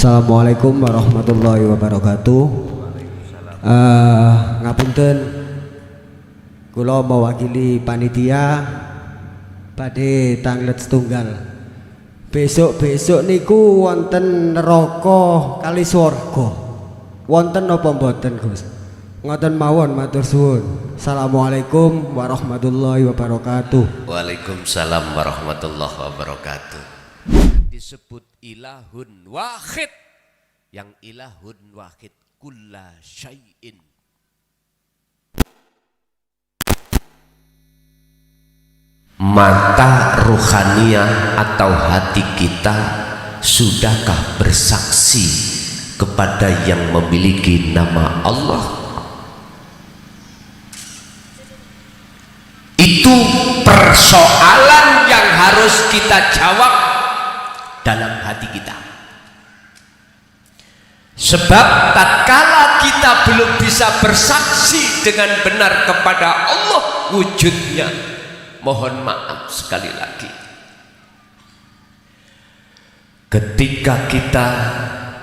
Assalamualaikum warahmatullahi wabarakatuh. Ngapunten, kula mewakili panitia badhe tanglet setunggal. Besok niku wonten neraka kali swarga. Wonten napa mboten, Gus? Ngoten mawon, matur suwun. Assalamualaikum warahmatullahi wabarakatuh. Waalaikumsalam warahmatullahi wabarakatuh. Disebut ilahun wahid, yang ilahun wahid kulla syai'in. Mata ruhaniyah atau hati kita sudahkah bersaksi kepada yang memiliki nama Allah? Itu persoalan yang harus kita jawab dalam hati kita. Sebab tatkala kita belum bisa bersaksi dengan benar kepada Allah wujudnya, mohon maaf sekali lagi, ketika kita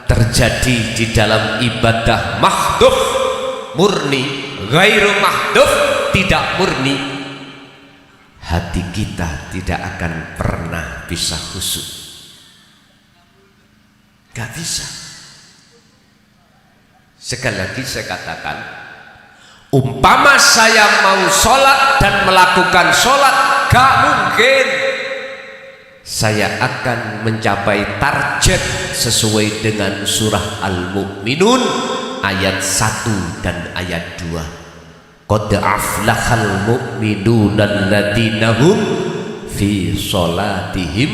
terjadi di dalam ibadah mahdhuf murni, ghairu mahdhuf tidak murni, hati kita tidak akan pernah bisa khusyuk. Gak bisa. Sekali lagi saya katakan, umpama saya mau sholat dan melakukan sholat, gak mungkin saya akan mencapai target sesuai dengan surah Al-Mu'minun ayat 1 dan ayat 2. Qad aflahal mu'minuna alladzina hum fi sholatihim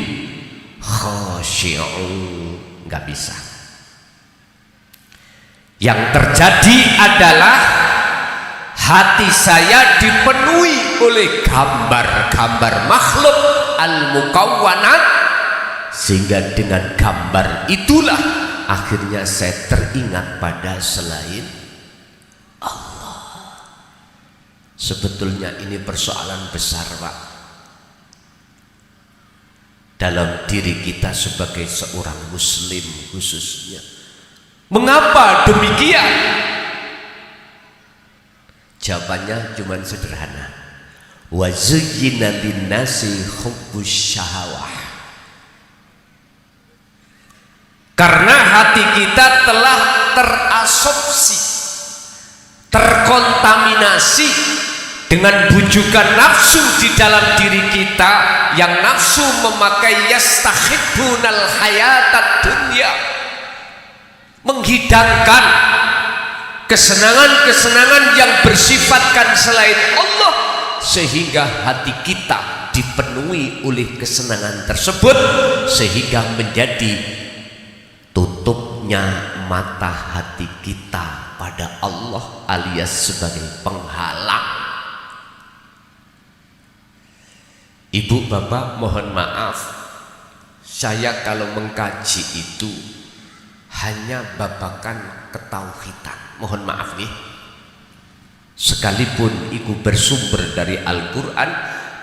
khashi'un. Nggak bisa. Yang terjadi adalah hati saya dipenuhi oleh gambar-gambar makhluk al-mukawwanat, sehingga dengan gambar itulah akhirnya saya teringat pada selain Allah. Sebetulnya ini persoalan besar, Pak, dalam diri kita sebagai seorang muslim khususnya. Mengapa demikian? Jawabannya cuma sederhana. Wa zuyyina linnasi hubbus syahawah. Karena hati kita telah terasopsi, terkontaminasi dengan bujukan nafsu di dalam diri kita, yang nafsu memakai yastahibbunal hayatad dunya, menghidangkan kesenangan-kesenangan yang bersifatkan selain Allah, sehingga hati kita dipenuhi oleh kesenangan tersebut, sehingga menjadi tutupnya mata hati kita pada Allah alias sebagai penghalang. Ibu bapak mohon maaf, saya kalau mengkaji itu hanya babakan ketauhidan, mohon maaf nih. Sekalipun itu bersumber dari Al-Quran,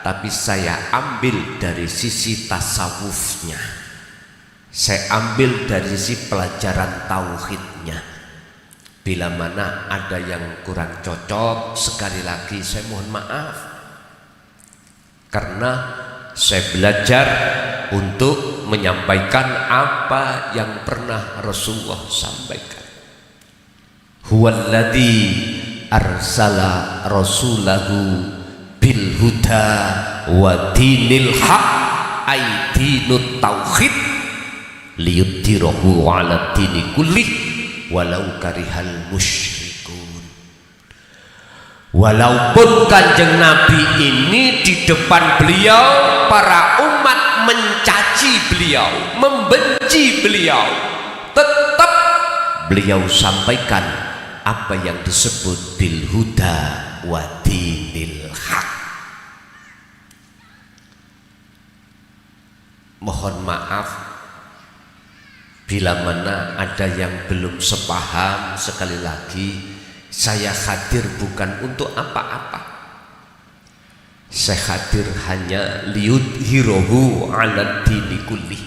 tapi saya ambil dari sisi tasawufnya, saya ambil dari sisi pelajaran tauhidnya. Bila mana ada yang kurang cocok, sekali lagi saya mohon maaf, karena saya belajar untuk menyampaikan apa yang pernah Rasulullah sampaikan. Huwallazi arsala rasulahu bil huda wa dinil haq ay dinut tauhid liyudhhirahu ala dini kullih walau karihal musyrikun. Walaupun Kanjeng Nabi ini di depan beliau para umat mencaci beliau, membenci beliau, tetap beliau sampaikan apa yang disebut bil huda wa dinil haq. Mohon maaf bila mana ada yang belum sepaham, sekali lagi saya hadir bukan untuk apa-apa. Saya hadir hanya liyudhhirahu ala dini kulli,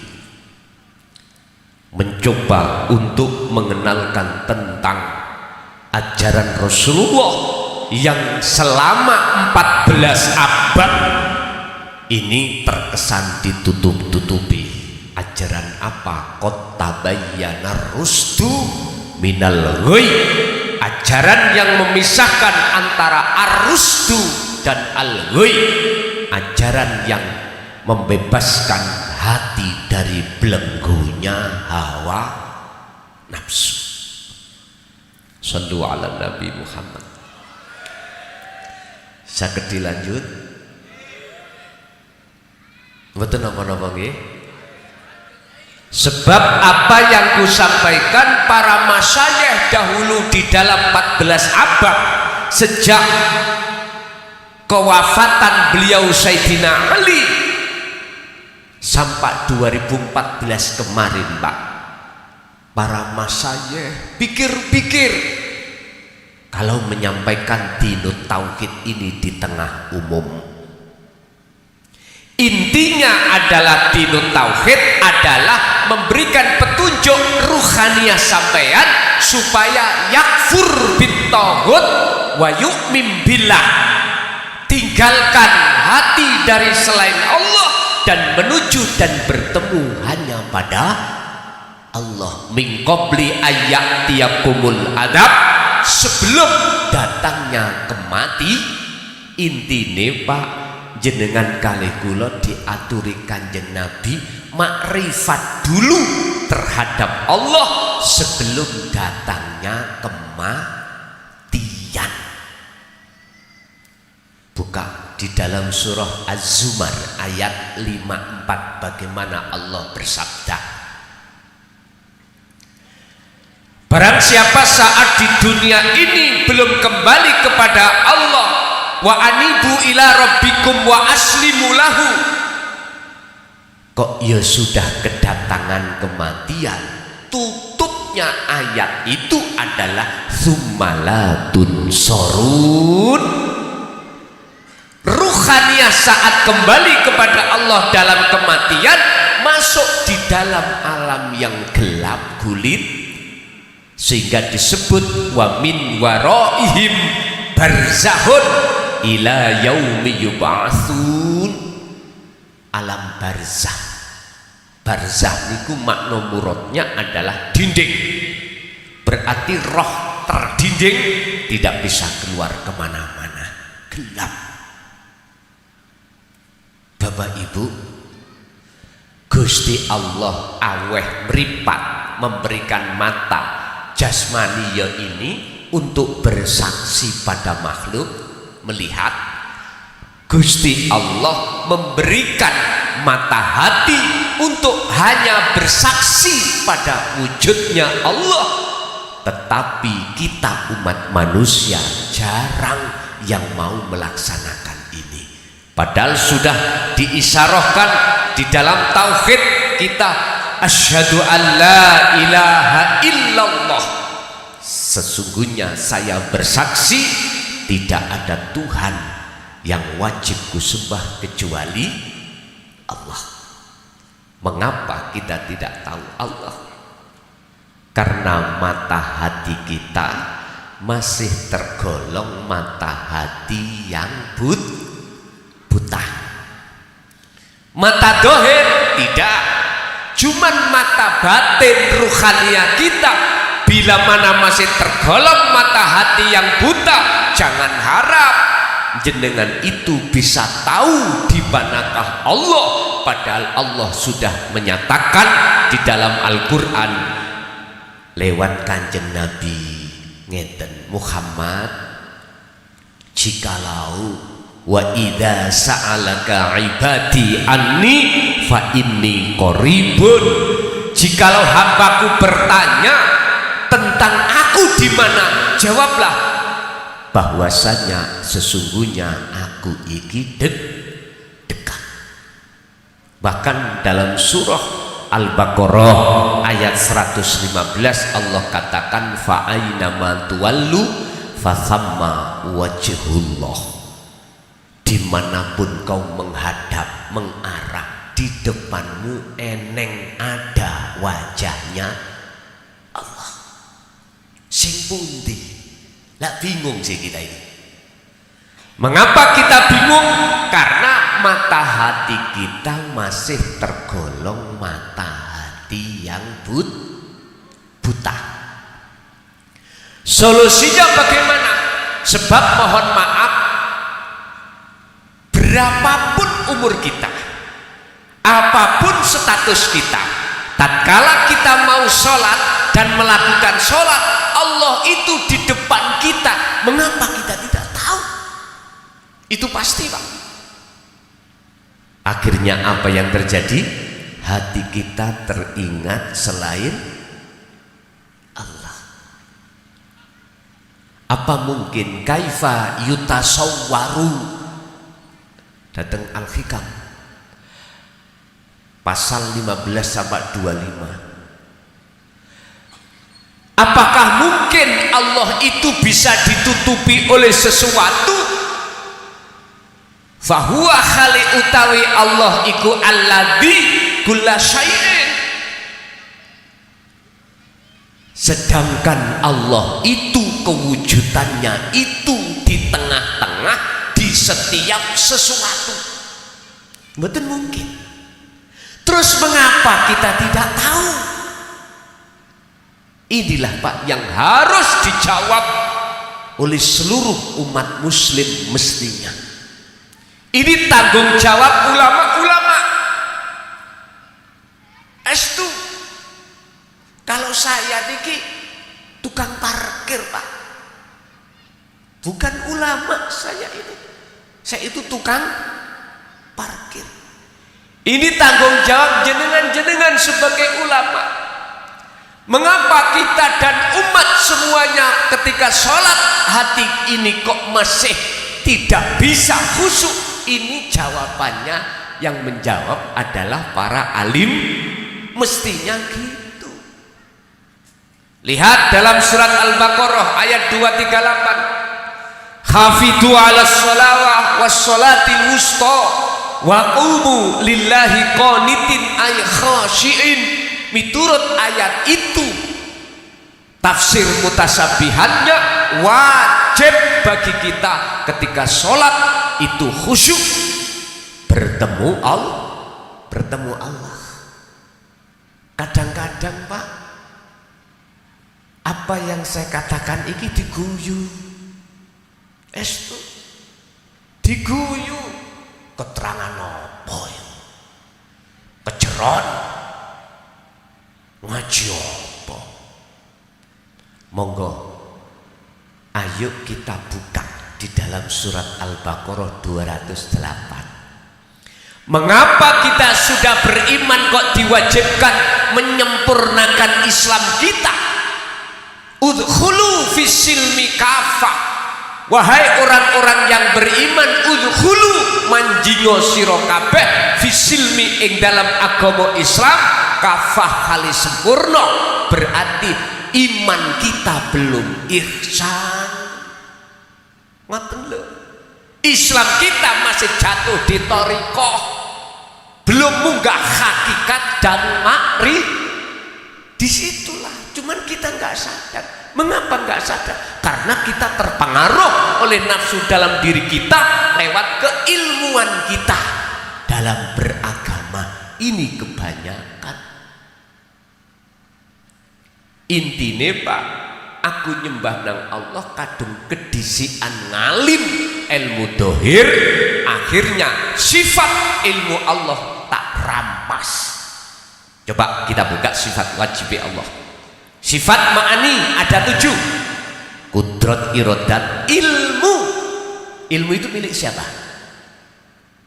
mencoba untuk mengenalkan tentang ajaran Rasulullah yang selama 14 abad ini terkesan ditutup-tutupi. Ajaran apa? Qad tabayyana rusdu minal ghoi. Ajaran yang memisahkan antara ar-rusdu dan al-ghoi. Ajaran yang membebaskan hati dari belenggunya hawa nafsu. Shallu ala Nabi Muhammad. Saged dilanjut? Mboten napa-napa nggih? Sebab apa yang kusampaikan para masyayikh dahulu di dalam 14 abad sejak kewafatan beliau Sayyidina Ali sampai 2014 kemarin, Pak, para masyayikh pikir-pikir kalau menyampaikan dinut tauhid ini di tengah umum. Intinya adalah dinut tauhid adalah memberikan petunjuk ruhaniyah sampean supaya yakfur bitaghut wa yu'min billah, tinggalkan hati dari selain Allah dan menuju dan bertemu hanya pada Allah. Min qabli ayyatiyakumul adab, sebelum datangnya kemati. Intine Pak, jenengan kalih kula diaturi Kanjeng Nabi makrifat dulu terhadap Allah sebelum datangnya kematian. Buka di dalam surah Az-Zumar ayat 54 bagaimana Allah bersabda, barang siapa saat di dunia ini belum kembali kepada Allah, wa anibu ila rabbikum wa aslimu lahu, kok ya sudah kedatangan kematian. Tutupnya ayat itu adalah summalatun sorun. Ruhaniyah saat kembali kepada Allah dalam kematian masuk di dalam alam yang gelap gulit, sehingga disebut wa min waraihim barzahun ila yaumi yub'atsun. Alam barzah, barzah niku makna muradnya adalah dinding, berarti roh terdinding tidak bisa keluar kemana-mana, gelap. Bapak Ibu, Gusti Allah aweh meripat memberikan mata jasmaniya ini untuk bersaksi pada makhluk melihat. Gusti Allah memberikan mata hati untuk hanya bersaksi pada wujudnya Allah, tetapi kita umat manusia jarang yang mau melaksanakan ini. Padahal sudah diisyarahkan di dalam tauhid kita, asyhadu an la ilaha illallah, sesungguhnya saya bersaksi tidak ada Tuhan yang wajib kusembah kecuali Allah. Mengapa kita tidak tahu Allah? Karena mata hati kita masih tergolong mata hati yang buta. Mata dohir tidak, cuman mata batin ruhaniyah kita. Bila mana masih tergolong mata hati yang buta, jangan harap jenengan itu bisa tahu di manakah Allah, padahal Allah sudah menyatakan di dalam Al-Quran lewat Kanjeng Nabi ngeten, Muhammad, jikalau wa idza sa'alaka ibadi anni fa inni qaribun, jikalau hambaku bertanya tentang aku di mana, jawablah bahwasanya sesungguhnya aku iki dekat. Bahkan dalam surah Al-Baqarah ayat 115 Allah katakan fa aina ma tuwallu fa thamma wajhullah, dimanapun kau menghadap mengarah, di di depanmu eneng ada wajahnya Allah. Sing pundi? Lah bingung sih kita ini. Mengapa kita bingung? Karena mata hati kita masih tergolong mata hati yang buta. Solusinya bagaimana? Sebab mohon maaf, berapapun umur kita, apapun status kita, tatkala kita mau sholat dan melakukan sholat, Allah itu di depan kita. Mengapa kita tidak tahu? Itu pasti, Pak. Akhirnya apa yang terjadi? Hati kita teringat selain Allah. Apa mungkin kaifa yutasawwaru? Datang Al-Hikam pasal 15 sampai 25. Apakah mungkin Allah itu bisa ditutupi oleh sesuatu? Fahuwa khali utawi Allah iku alladzi kulla syai'in. Sedangkan Allah itu kewujudannya itu di tengah-tengah, di setiap sesuatu. Betul mungkin. Terus mengapa kita tidak tahu? Inilah Pak yang harus dijawab oleh seluruh umat muslim mestinya. Ini tanggung jawab ulama-ulama. Estu, kalau saya niki tukang parkir Pak, bukan ulama saya ini. Saya itu tukang parkir. Ini tanggung jawab jenengan-jenengan sebagai ulama. Mengapa kita dan umat semuanya ketika sholat hati ini kok masih tidak bisa khusyuk? Ini jawabannya, yang menjawab adalah para alim, mestinya gitu. Lihat dalam surat Al-Baqarah ayat 238. Hafidhu 'alas sholawah was sholatil wusta wa qumu lillahi qanitin ay khashiin. Miturut ayat itu, tafsir mutasabihannya, wajib bagi kita ketika sholat itu khusyuk, bertemu Allah. Kadang-kadang Pak, apa yang saya katakan ini diguyu, estu diguyu, keterangan apa ya, kejeron ngaji apa? Monggo ayo kita buka di dalam surat Al-Baqarah 208. Mengapa kita sudah beriman kok diwajibkan menyempurnakan Islam kita? Udkhulu fissilmi kafah. Wahai orang-orang yang beriman, udkhulu manjingo sira kabeh fissilmi ing dalam agama Islam kafah kali sempurna. Berarti iman kita belum ihsan. Ngoten lho. Islam kita masih jatuh di thariqah, belum munggah hakikat dan makri. Disitulah, cuman kita nggak sadar. Mengapa nggak sadar? Karena kita terpengaruh oleh nafsu dalam diri kita lewat keilmuan kita dalam beragama. Ini kebanyakan. Intine Pak, aku nyembah nang Allah kadung kedisian ngalim ilmu dohir, akhirnya sifat ilmu Allah tak rampas. Coba kita buka sifat wajib Allah. Sifat ma'ani ada 7. Kudrat, irodat, ilmu. Ilmu itu milik siapa?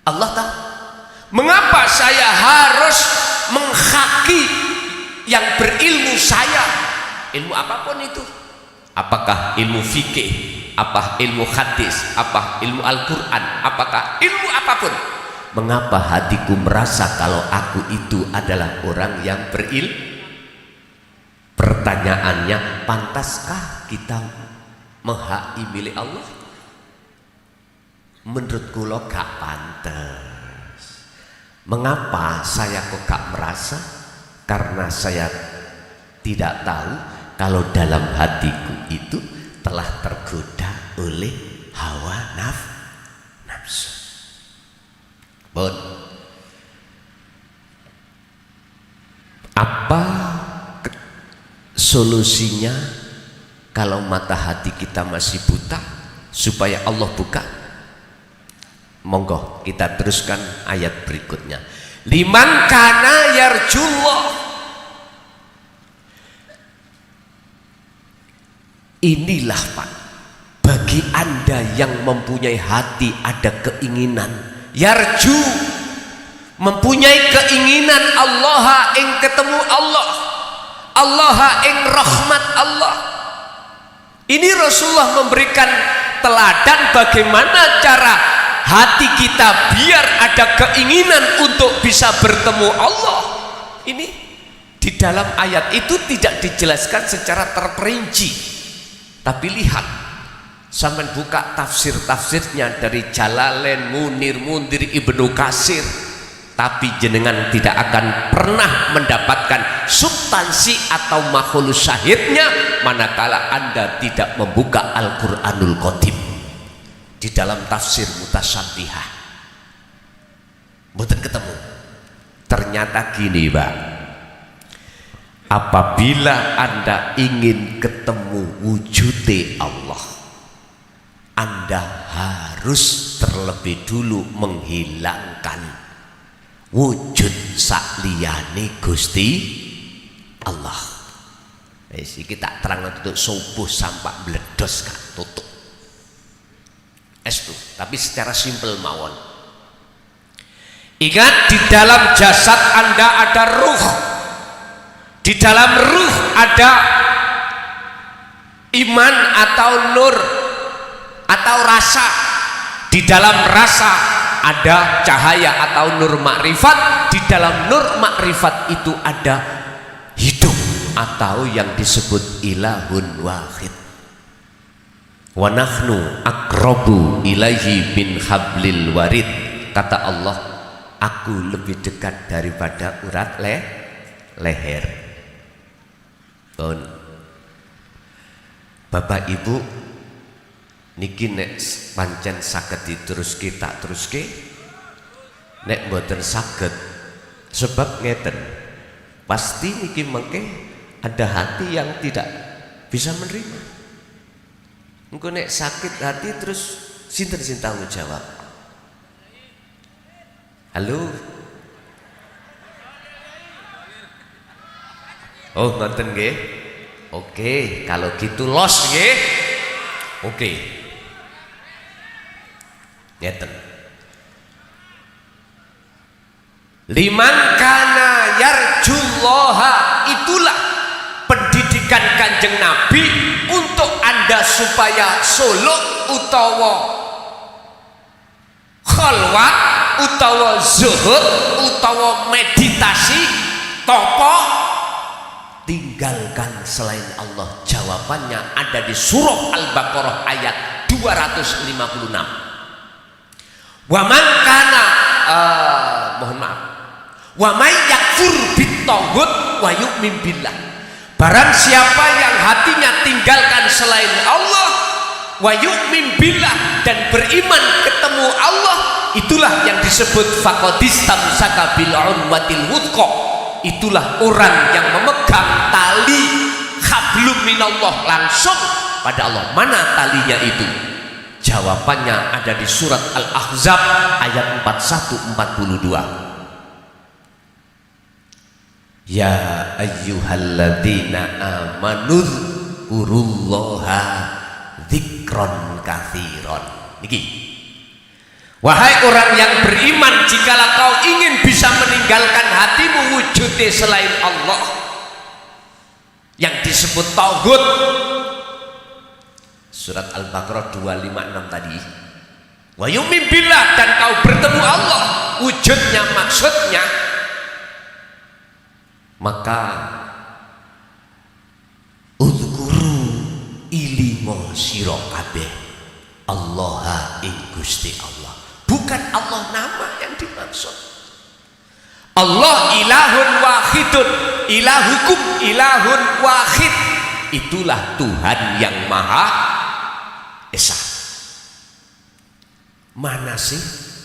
Allah tahu. Mengapa saya harus menghaki yang berilmu saya? Ilmu apapun itu, apakah ilmu fikih, apa ilmu hadis, apa ilmu Al-Quran, apakah ilmu apapun. Mengapa hatiku merasa kalau aku itu adalah orang yang berilmu? Pertanyaannya, pantaskah kita menghaki milik Allah? Menurut kula gak pantas. Mengapa saya kok gak merasa? Karena saya tidak tahu kalau dalam hatiku itu telah tergoda oleh hawa nafsu. Bon. Apa solusinya kalau mata hati kita masih buta supaya Allah buka? Monggo kita teruskan ayat berikutnya. Liman kana yarjullah. Inilah Pak, bagi Anda yang mempunyai hati ada keinginan yarju, mempunyai keinginan Allah ing ketemu Allah, Allah ing rahmat Allah. Ini Rasulullah memberikan teladan bagaimana cara hati kita biar ada keinginan untuk bisa bertemu Allah. Ini di dalam ayat itu tidak dijelaskan secara terperinci, tapi lihat, sampai buka tafsir-tafsirnya dari Jalalain, Munir, Mundir, Ibnu Katsir, tapi jenengan tidak akan pernah mendapatkan substansi atau makhluk syahidnya manakala Anda tidak membuka Al-Qur'anul Qadim di dalam tafsir Mutasyabihah. Mboten ketemu. Ternyata gini, Pak, apabila Anda ingin ketemu wujud Allah, Anda harus terlebih dulu menghilangkan wujud sakliyane Gusti Allah. Iki tak terang untuk subuh sampai bledos kan tutup. Estu, tapi secara simpel mawon. Ingat, di dalam jasad Anda ada ruh. Di dalam ruh ada iman atau nur atau rasa. Di dalam rasa ada cahaya atau nur makrifat. Di dalam nur makrifat itu ada hidup atau yang disebut ilahun wahid. Wa nahnu aqrabu ilaihi min hablil warid. Kata Allah, aku lebih dekat daripada urat leher. Bon. Bapak Ibu, niki nek pancen saged diteruske tak teruske, nek mboten saged sebab ngeten, pasti niki mengke ada hati yang tidak bisa menerima. Engko nek sakit hati terus sinten sing tanggung jawab? Halo. Oh, ngoten nggih. Oke, kalau gitu los nggih. Oke. Ngeten. Liman kana yarjullaha, itulah pendidikan Kanjeng Nabi untuk Anda supaya suluk utawa khalwat utawa zuhud utawa meditasi topo tinggalkan selain Allah. Jawabannya ada di surah Al-Baqarah ayat 256. Wa man kana mohon maaf, wa may yakfur bit-taghut wa yu'min billah. Barang siapa yang hatinya tinggalkan selain Allah, wa yu'min billah, dan beriman ketemu Allah, itulah yang disebut faqadistamsaka bil urwatil wuthqa. Itulah orang yang memegang tali hablum minallah langsung pada Allah. Mana talinya itu? Jawabannya ada di surat Al-Ahzab ayat 41-42. Ya ayyuhalladzina amanu dzkurullaha dzikron katsiron. Niki, wahai orang yang beriman, jikalau kau ingin bisa meninggalkan hatimu wujudnya selain Allah yang disebut tauhid, surat Al-Baqarah 256 tadi, wa yu'min billah, dan kau bertemu Allah wujudnya maksudnya, maka udzkuru ilingo sira kabeh Allah ing Gusti Allah. Bukan Allah nama yang dimaksud. Allah ilahun wahidun, ilahukum ilahun wahid. Itulah Tuhan yang Maha Esa. Mana sih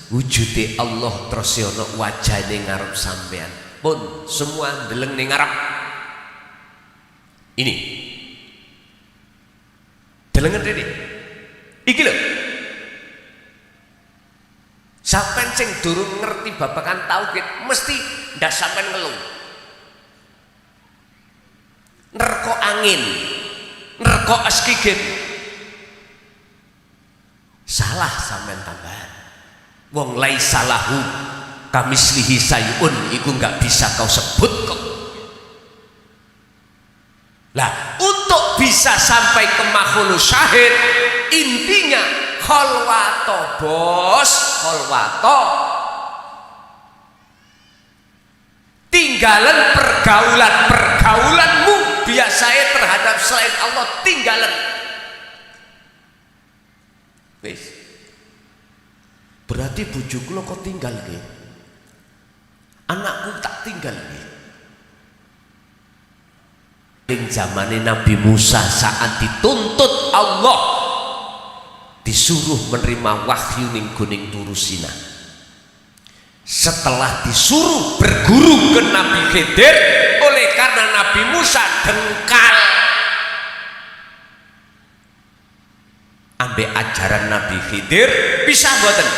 wujude Allah terus ono wajane ngarep sampean? Pun semua ndeleng ning ngarep. Ini. Delengen rene. Iki lho. Sampeyan sing durung ngerti babagan tauhid mesti ndak sampean ngeluh. Nerko angin, nerko askigen. Salah sampean tambahan. Wong laisa lahu kamislihi sayun iku enggak bisa kau sebut kok. Lah, untuk bisa sampai ke makhluk syahid intinya kholwato bos, kholwato. Tinggalan pergaulanmu biasanya terhadap selain Allah, tinggalan. Wis. Berarti bojoku lo kok tinggal nggih? Anakku tak tinggal nggih. Ing zamane Nabi Musa saat dituntut Allah disuruh menerima wahyu ning Gunung Turu Sina. Setelah disuruh berguru ke Nabi Khidir, oleh karena Nabi Musa dengkal ambek ajaran Nabi Khidir, bisa mboten?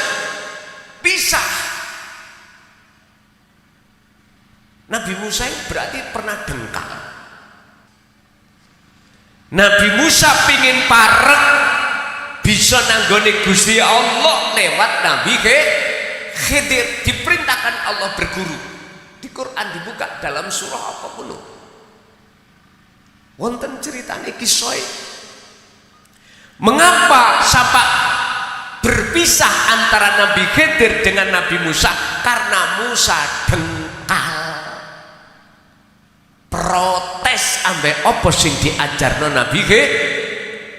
Bisa. Nabi Musa berarti pernah dengkal. Nabi Musa pingin parek bisa nanggone Gusti Allah lewat Nabi Khidir, diperintahkan Allah berguru. Di Quran dibuka dalam surah apapun. Wonten ceritane kisah. Mengapa sampai berpisah antara Nabi Khidir dengan Nabi Musa? Karena Musa dengkal. Protes ambek apa sing diajarno Nabi Khidir.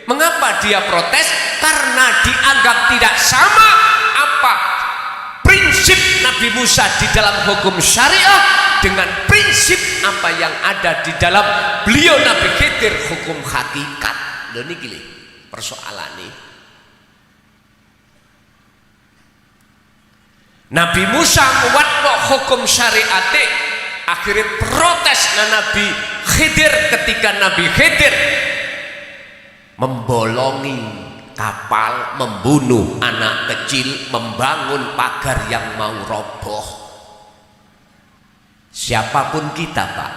Mengapa dia protes? Karena dianggap tidak sama apa prinsip Nabi Musa di dalam hukum syariah dengan prinsip apa yang ada di dalam beliau Nabi Khidir hukum hakikat. Lho niki lho persoalane. Nabi Musa nguwatno hukum syariate, akhirnya protes Nabi Khidir ketika Nabi Khidir membolongi kapal, membunuh anak kecil, membangun pagar yang mau roboh. Siapapun kita Pak,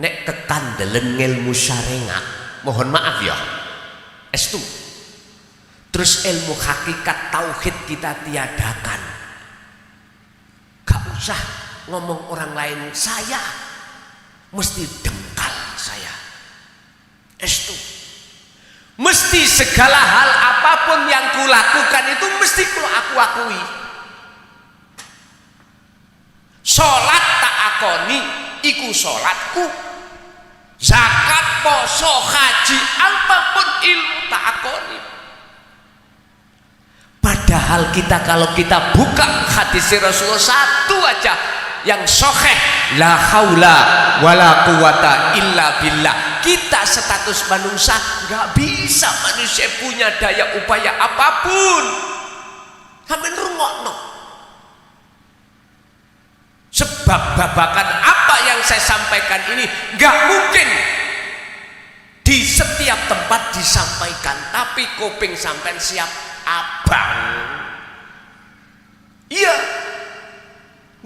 nek kekandelen ilmu syariat, mohon maaf ya, estu. Terus ilmu hakikat tauhid kita tiadakan. Gak usah ngomong orang lain, saya mesti dengkal saya. Estu. Mesti segala hal apapun yang kulakukan itu mesti aku akui. Sholat tak akoni, iku sholatku. Zakat, poso, haji, apapun ilmu tak akoni. Padahal kita kalau kita buka hadis Rasulullah satu aja yang sahih, la haula wala quwata illa billah. Kita status manusia nggak bisa manusia punya daya upaya apapun. Sampai rungokno. Sebab babakan apa yang saya sampaikan ini nggak mungkin di setiap tempat disampaikan, tapi kuping sampean siap abang. Iya.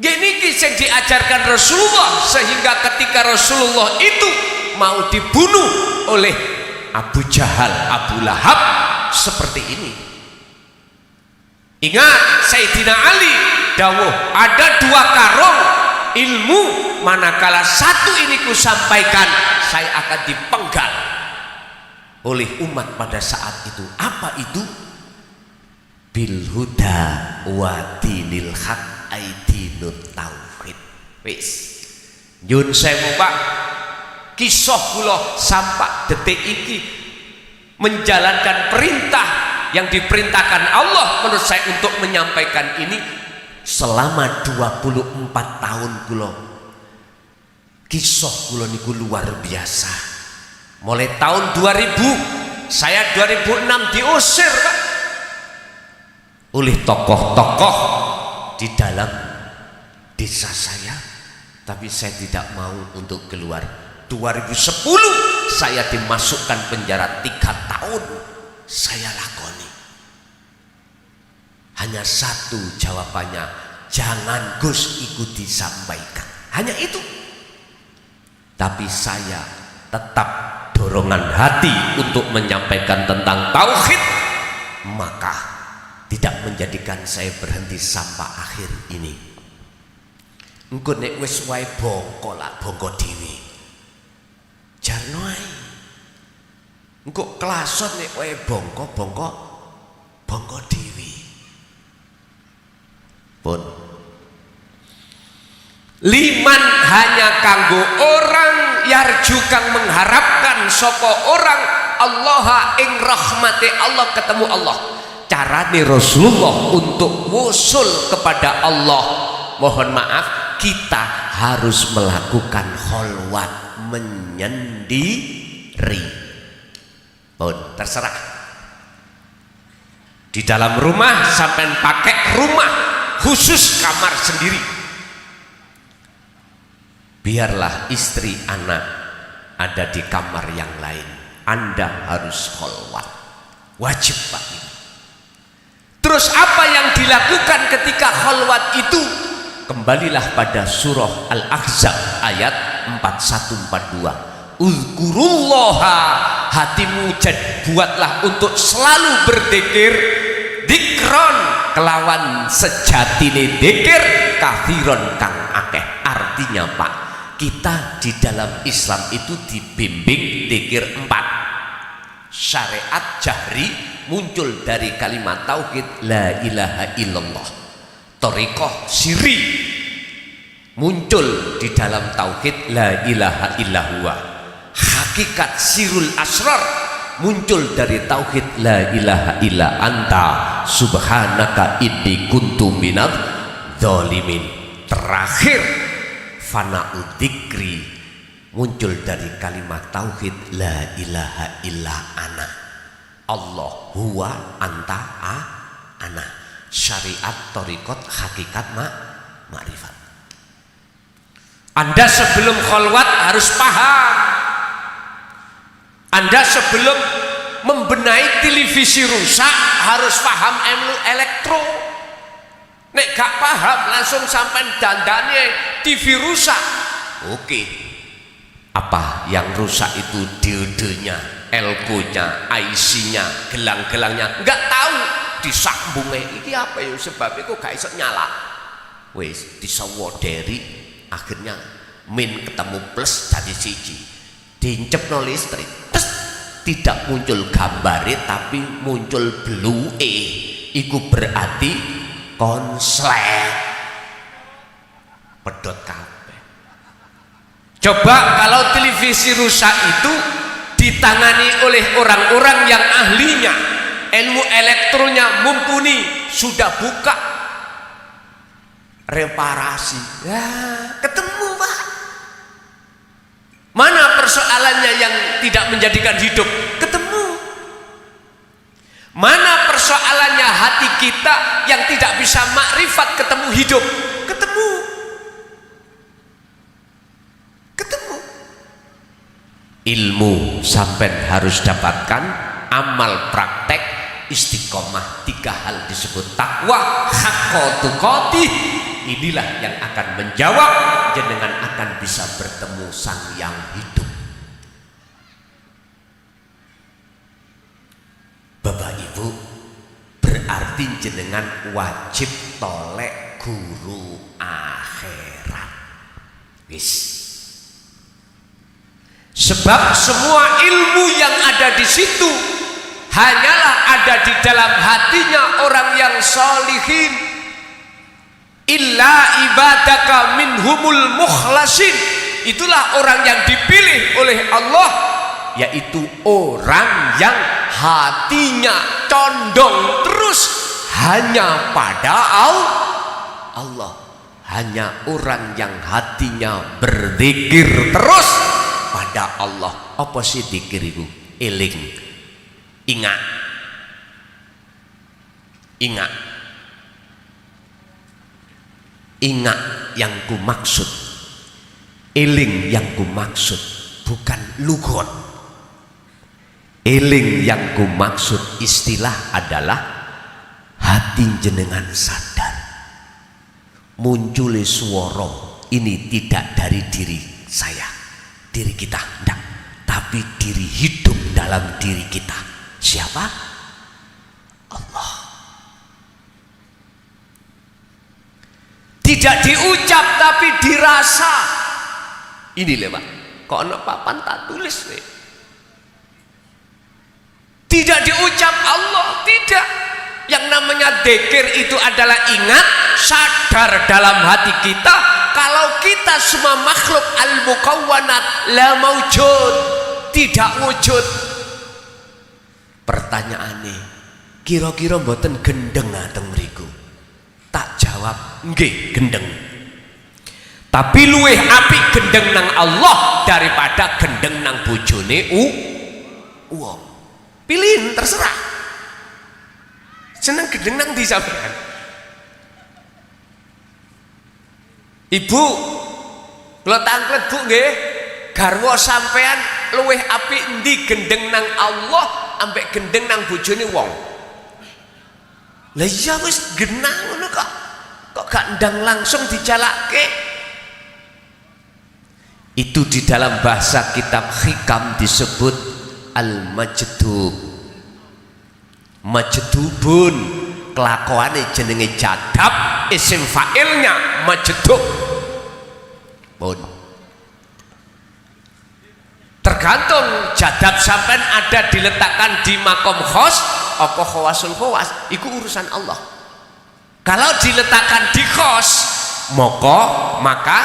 Gini yang diajarkan Rasulullah, sehingga ketika Rasulullah itu mau dibunuh oleh Abu Jahal, Abu Lahab seperti ini. Ingat Sayyidina Ali dawuh, ada dua karung ilmu, manakala satu ini ku sampaikan, saya akan dipenggal oleh umat pada saat itu. Apa itu? Bil huda wa dinil haq aidinut tauhid. Wis nyun sewu Pak, kisah kula sampai detik iki menjalankan perintah yang diperintahkan Allah menurut saya untuk menyampaikan ini selama 24 tahun kula kisah kula niku luar biasa. Mulai tahun 2000, saya 2006 diusir Pak, oleh tokoh-tokoh di dalam desa saya, tapi saya tidak mau untuk keluar. 2010 saya dimasukkan penjara 3 tahun. Saya lakoni. Hanya satu jawabannya, jangan Gus ikut disampaikan. Hanya itu. Tapi saya tetap dorongan hati untuk menyampaikan tentang tauhid, maka tidak menjadikan saya berhenti sampai akhir ini. Engko nek wis wae bongko lah bongko dhewe. Jarno ae. Engko klason nek wae bongko dhewe. Pun liman hanya kanggo orang yarju kang mengharapkan sapa orang Allah ing rahmati Allah, ketemu Allah. Carane Rasulullah untuk wusul kepada Allah, mohon maaf, kita harus melakukan kholwat, menyendiri. Pun terserah. Di dalam rumah sampai pakai rumah khusus kamar sendiri. Biarlah istri anak ada di kamar yang lain. Anda harus kholwat. Wajib Pak. Terus apa yang dilakukan ketika kholwat itu? Kembalilah pada surah Al-Ahzab ayat 4142. Uzkurullaha, hatimu buatlah untuk selalu berzikir, dikron kelawan sejatine dzikir, kathiron kang akeh. Artinya Pak, kita di dalam Islam itu dibimbing dzikir 4. Syariat jahri muncul dari kalimat tauhid la ilaha illallah. Thariqah sirri muncul di dalam tauhid la ilaha illallah. Hakikat sirul asrar muncul dari tauhid la ilaha illa anta subhanaka inni kuntu minadz dzalimin. Terakhir fana'u dzikri muncul dari kalimat tauhid la ilaha illa ana. Allah huwa anta ana. Syariat, thariqat, hakikat, makrifat. Anda sebelum kholwat harus paham. Anda sebelum membenahi televisi rusak harus paham elektro. Nek gak paham langsung sampai dandane TV rusak. Oke. Apa yang rusak itu? Diodenya, elkonya, IC-nya, gelang-gelangnya. Enggak tahu disambungnya. Iki apa ya sebabnya kok gak iso nyala. Wis disawoderi, akhirnya min ketemu plus jadi siji. Diincepno listrik. Terus tidak muncul gambare tapi muncul blue e. Iku berarti konslet. Pedot kabeh. Coba kalau televisi rusak itu ditangani oleh orang-orang yang ahlinya, ilmu elektronya mumpuni, sudah buka reparasi. Ya, ketemu Pak. Mana persoalannya yang tidak menjadikan hidup? Ketemu. Mana persoalannya hati kita yang tidak bisa makrifat ketemu hidup? Ketemu. Ketemu. Ilmu sampai harus dapatkan, amal praktek, istiqomah. 3 hal disebut takwa, hakka tuqati. Inilah yang akan menjawab jenengan akan bisa bertemu Sang Yang hidup. Bapak Ibu, berarti jenengan wajib tolek guru akhirat. Wis. Sebab semua ilmu yang ada di situ hanyalah ada di dalam hatinya orang yang sholihin. Illa ibadaka minhumul mukhlasin. Itulah orang yang dipilih oleh Allah, yaitu orang yang hatinya condong terus hanya pada Allah hanya orang yang hatinya berzikir terus pada Allah. Apa sih zikir itu? Eling, ingat, ingat, ingat yang ku maksud, eling yang ku maksud bukan lugot. Eling yang ku maksud istilah adalah hati jenengan sadar muncul suara ini tidak dari diri saya, diri kita, enggak, tapi diri hidup dalam diri kita. Siapa? Allah. Tidak diucap tapi dirasa. Ini lho Pak, kok ana papan tak tulis nih. Tidak diucap Allah, tidak. Yang namanya dzikir itu adalah ingat, sadar dalam hati kita kalau kita semua makhluk al-mukawwanat la maujud, tidak wujud. Pertanyaannya, kira-kira mboten gendeng ateng mriku? Tak jawab, nggih gendeng. Tapi luwih apik gendeng nang Allah daripada gendeng nang bojone wong. Pilihin, terserah. Seneng gendeng nang ndi sampean? Ibu, kula tanglet Bu nggih, garwa sampean luwih apik ndi gendeng nang Allah ambek gendeng nang bojone wong? Lah iya wis genah ngono kok. Kok gak ndang langsung dicalakke? Itu di dalam bahasa kitab hikam disebut al-majdub. Majdubun, kelakuane jenenge jadab, isim fa'ilnya majdub. Pun tergantung jadab sampean ada diletakkan di makom khos apa khawasul khawas, itu urusan Allah. Kalau diletakkan di khos maka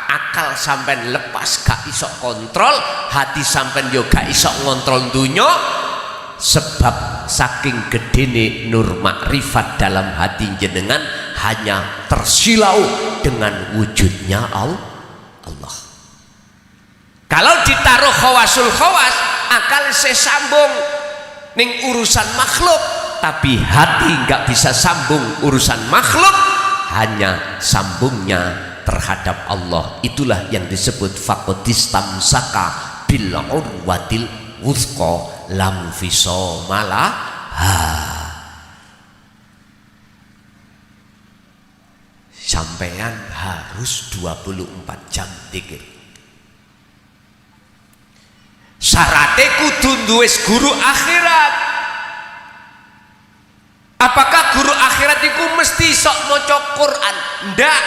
akal sampean lepas, gak iso kontrol, hati sampean yo gak iso ngontrol dunya, sebab saking gedene nur makrifat dalam hati jenengan hanya tersilau dengan wujudnya Allah. Kalau ditaruh khawasul khawas, akal sesambung ning urusan makhluk, tapi hati nggak bisa sambung urusan makhluk, hanya sambungnya terhadap Allah. Itulah yang disebut faqadistamsaka bil urwatil wuthqa lam fisama laha. Sampean harus 24 jam zikir. Syaratnya kudu duwe guru akhirat. Apakah guru akhirat itu mesti sok maca Quran? Ndak.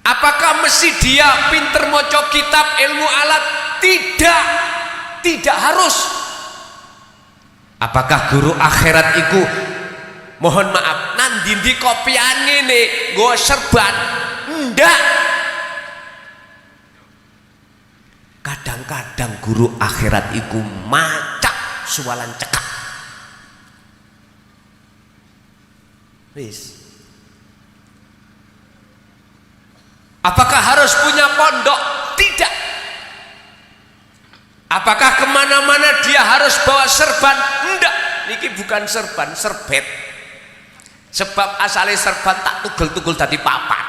Apakah mesti dia pinter maca kitab ilmu alat? Tidak. Tidak harus. Apakah guru akhirat itu mohon maaf nandi di kopian ini gue serban? Ndak. Kadang-kadang guru akhirat itu macak sualan cekak. Wis. Apakah harus punya pondok? Tidak. Apakah kemana-mana dia harus bawa serban? Enggak. Niki bukan serban, serbet. Sebab asalnya serban tak tugel-tugel tadi papat.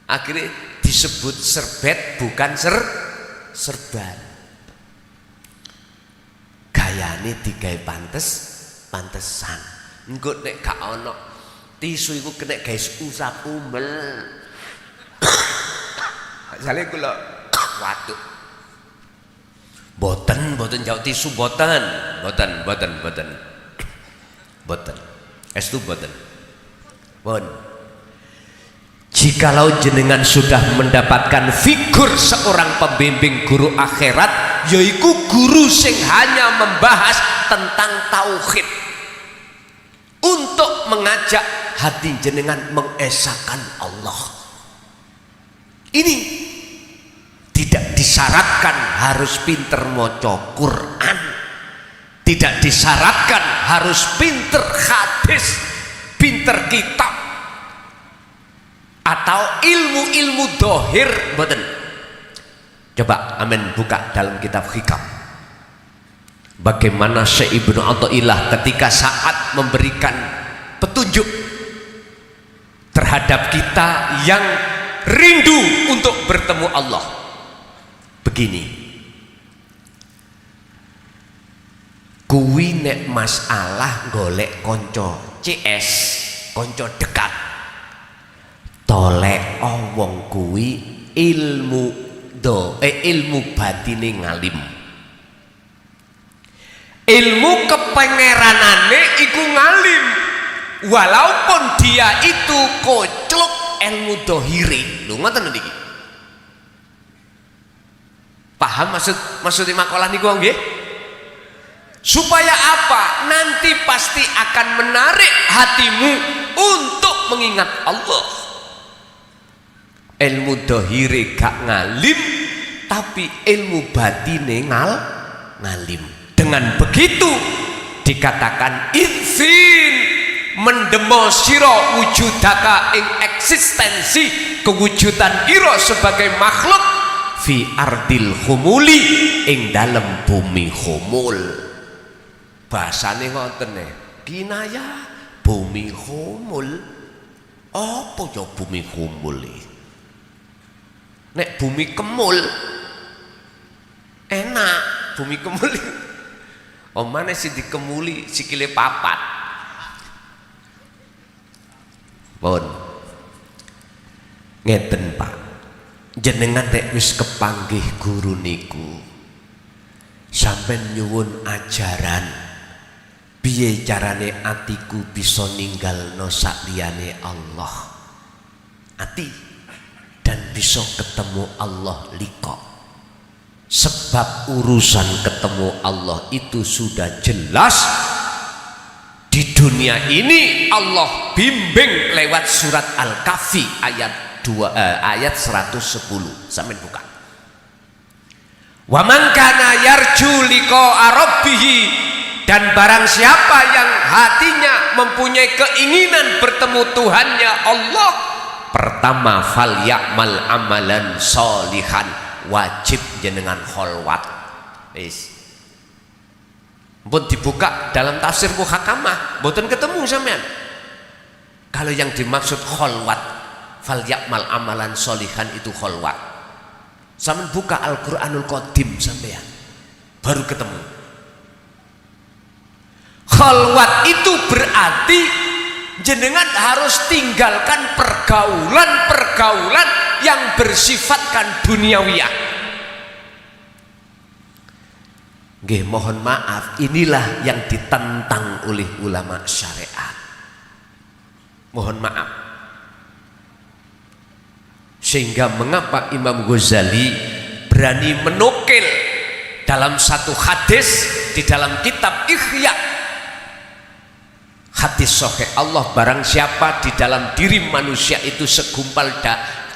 Akhirnya disebut serbet bukan serban. Gayane digawe pantesan. Engko nek gak ana tisu iku kena gawe usap umbel. Jale kula waduh. Boten jauh tisu boten. Estu boten. Pun jikalau jenengan sudah mendapatkan figur seorang pembimbing guru akhirat, yaitu guru sing hanya membahas tentang tauhid untuk mengajak hati jenengan mengesahkan Allah. Ini tidak disyaratkan harus pinter maca Quran, tidak disyaratkan harus pinter hadis, pinter kitab atau ilmu-ilmu dohir mboten. Coba amin buka dalam kitab hikam bagaimana Syekh Ibnu Athaillah ketika saat memberikan petunjuk terhadap kita yang rindu untuk bertemu Allah. Begini, kuwi nek masalah golek konco CS, konco dekat, tolek wong kuwi ilmu batine ngalim, ilmu kepengeranane iku ngalim, walaupun dia itu kocluk ilmu dohiri. Lho ngoten niki. Paham maksud makalah niku nggih? Supaya apa? Nanti pasti akan menarik hatimu untuk mengingat Allah. Ilmu dohiri gak ngalim, tapi ilmu batine ngalim. Dengan begitu dikatakan izin mendemo sira wujudaka ing eksistensi kewujudan ira sebagai makhluk fi ardil humuli ing dalam bumi humul. Bahasane ngoten nih, kinaya bumi humul. Apa ya bumi humul iki? Nek bumi kemul enak, bumi kemul omane sing dikemuli sikile papat. Pun ngeten Pak, jenengan nek wis kepanggih guru niku sampean nyuwun ajaran piye carane atiku bisa ninggalno sakliyane Allah, ati dan bisa ketemu Allah liqa. Sebab urusan ketemu Allah itu sudah jelas di dunia ini. Allah bimbing lewat surat Al-Kahfi ayat 110. Sampeyan buka. Wa man kana yarju liqa'a rabbih, dan barang siapa yang hatinya mempunyai keinginan bertemu Tuhannya Allah, pertama fal ya'mal amalan sholihan, wajib jenengan kholwat. Wis. Pun dibuka dalam tafsir Muhakamah, mboten ketemu sampean. Kalau yang dimaksud kholwat, fal ya'mal amalan sholihan itu kholwat. Sampean buka Al-Qur'anul Qadim sampean, baru ketemu. Kholwat itu berarti jenengan harus tinggalkan pergaulan-pergaulan yang bersifatkan duniawiyah. Nggih, mohon maaf, inilah yang ditentang oleh ulama syariat. Mohon maaf. Sehingga mengapa Imam Ghazali berani menukil dalam satu hadis di dalam kitab Ihya, hadis sahih, Allah barang siapa di dalam diri manusia itu segumpal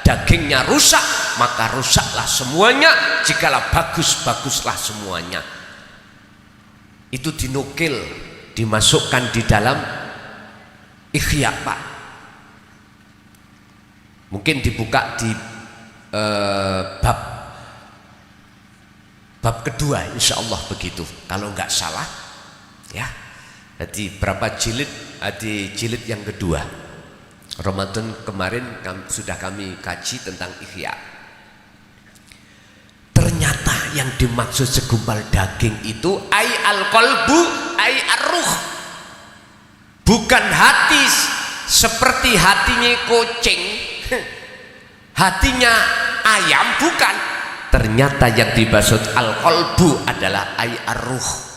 dagingnya rusak, maka rusaklah semuanya, jikalau bagus, baguslah semuanya. Itu dinukil, dimasukkan di dalam Ihya Pak. Mungkin dibuka di bab kedua, insya Allah begitu, kalau nggak salah ya. Jadi berapa jilid? Di jilid yang kedua. Ramadan kemarin sudah kami kaji tentang Ihya. Ternyata yang dimaksud segumpal daging itu ai al-qalbu ai ar-ruh. Bukan hati seperti hatinya kucing, hatinya ayam, bukan. Ternyata yang dimaksud al-qalbu adalah ai ar-ruh.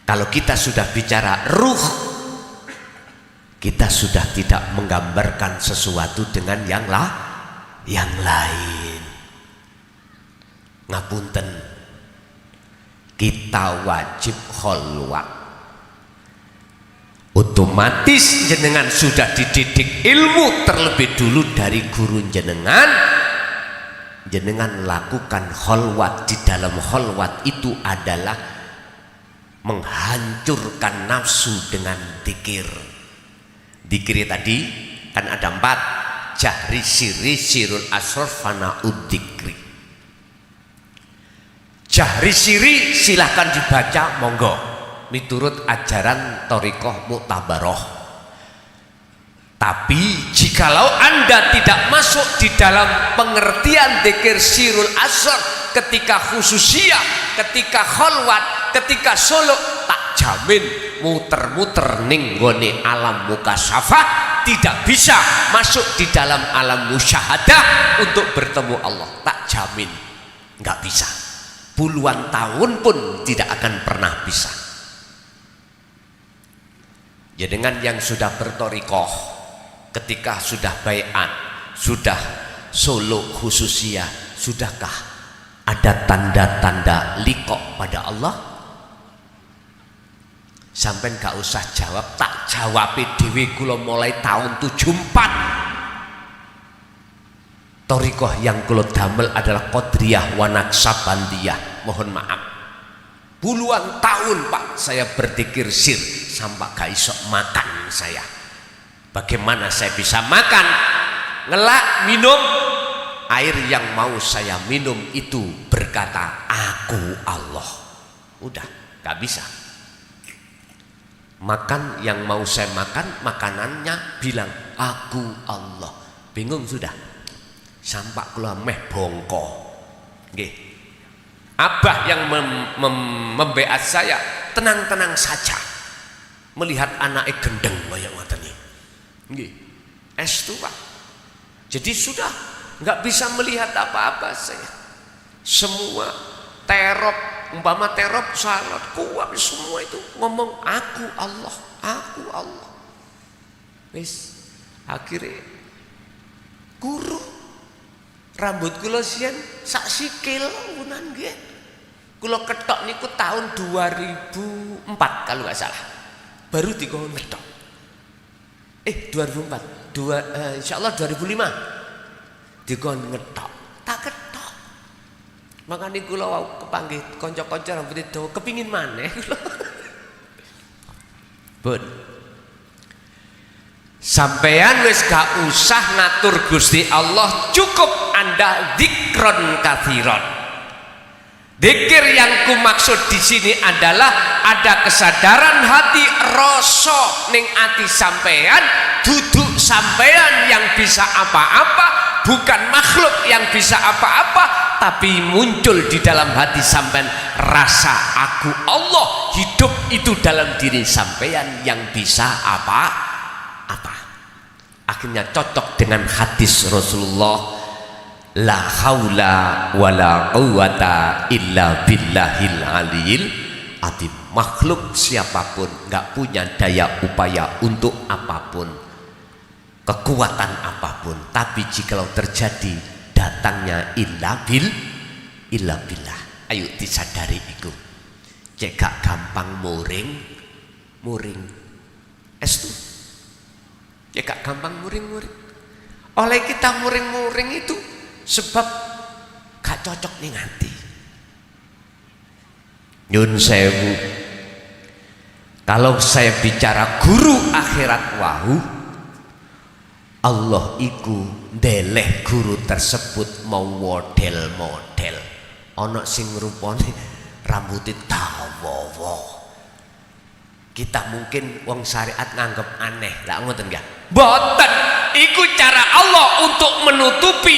Kalau kita sudah bicara ruh, kita sudah tidak menggambarkan sesuatu dengan yang lain. Ngapunten, kita wajib kholwat. Otomatis jenengan sudah dididik ilmu terlebih dulu dari guru jenengan. Jenengan lakukan kholwat. Di dalam kholwat itu adalah menghancurkan nafsu dengan zikir, Dikiri tadi kan ada 4, jahri sirri sirul asror fana udzikri. Jahri sirri silahkan dibaca monggo miturut ajaran thariqah Mu'tabaroh. Tapi jikalau Anda tidak masuk di dalam pengertian dzikir sirul asror, ketika khususiyah, ketika khalwat, ketika suluk, tak jamin muter-muter ning gone alam mukasyafah tidak bisa masuk di dalam alam musyahadah untuk bertemu Allah. Tak jamin, nggak bisa. Puluhan tahun pun tidak akan pernah bisa. Ya dengan yang sudah berthariqah, ketika sudah baiat, sudah suluk khususiyah, sudahkah ada tanda-tanda liqo pada Allah? Sampai gak usah jawab, tak jawab dhewe kula mulai tahun 74. Thariqah yang kula damel adalah Qadriyah wa Naqsabandiyah. Mohon maaf, puluhan tahun Pak saya berzikir sir sampai gak iso makan saya. Bagaimana saya bisa makan, ngelak, minum? Air yang mau saya minum itu berkata aku Allah. Udah gak bisa. Makan yang mau saya makan, makanannya bilang aku Allah. Bingung sudah. Sampai kula meh bongko. Nggih. Abah yang membeat saya, tenang-tenang saja melihat anaknya gendeng kayak ngoten iki. Nggih. Estu Pak. Jadi sudah nggak bisa melihat apa-apa saya. Semua terop, umpama terop salat kuat semua itu ngomong aku Allah, aku Allah. Wis akhirnya guru rambut kula sian sak sikil punan nggih. Kula ketok niku tahun 2004 kalau nggak salah. Baru dikon ketok. 2004. Insyaallah 2005. Dikon ngetok. Tak ketok. Makane kula wau kepanggih kanca-kanca rambut dawa kepingin maneh kula. Pun sampean wis gak usah ngatur Gusti Allah, cukup Anda dzikron katsiron. Dzikir yang kumaksud di sini adalah ada kesadaran hati, rasa ning ati sampean, duduk sampean yang bisa apa-apa, bukan makhluk yang bisa apa-apa, tapi muncul di dalam hati sampean rasa aku Allah, hidup itu dalam diri sampean yang bisa apa-apa. Akhirnya cocok dengan hadis Rasulullah, la haula wala quwata illa billahil aliyil azim. Makhluk siapapun nggak punya daya upaya untuk apapun, kekuatan apapun, tapi jikalau terjadi datangnya illa billah. Ayo disadari itu. Cek gak gampang muring estu. Cek gak gampang muring. Oleh kita muring itu sebab gak cocok nih hati. Nyun sewu, kalau saya bicara guru akhirat wahu, Allah iku ndeleh guru tersebut mau model-model. Ana sing rupane rambutnya dawa. Kita mungkin wong syariat nganggep aneh, lah ngoten enggak? Mboten, iku cara Allah untuk menutupi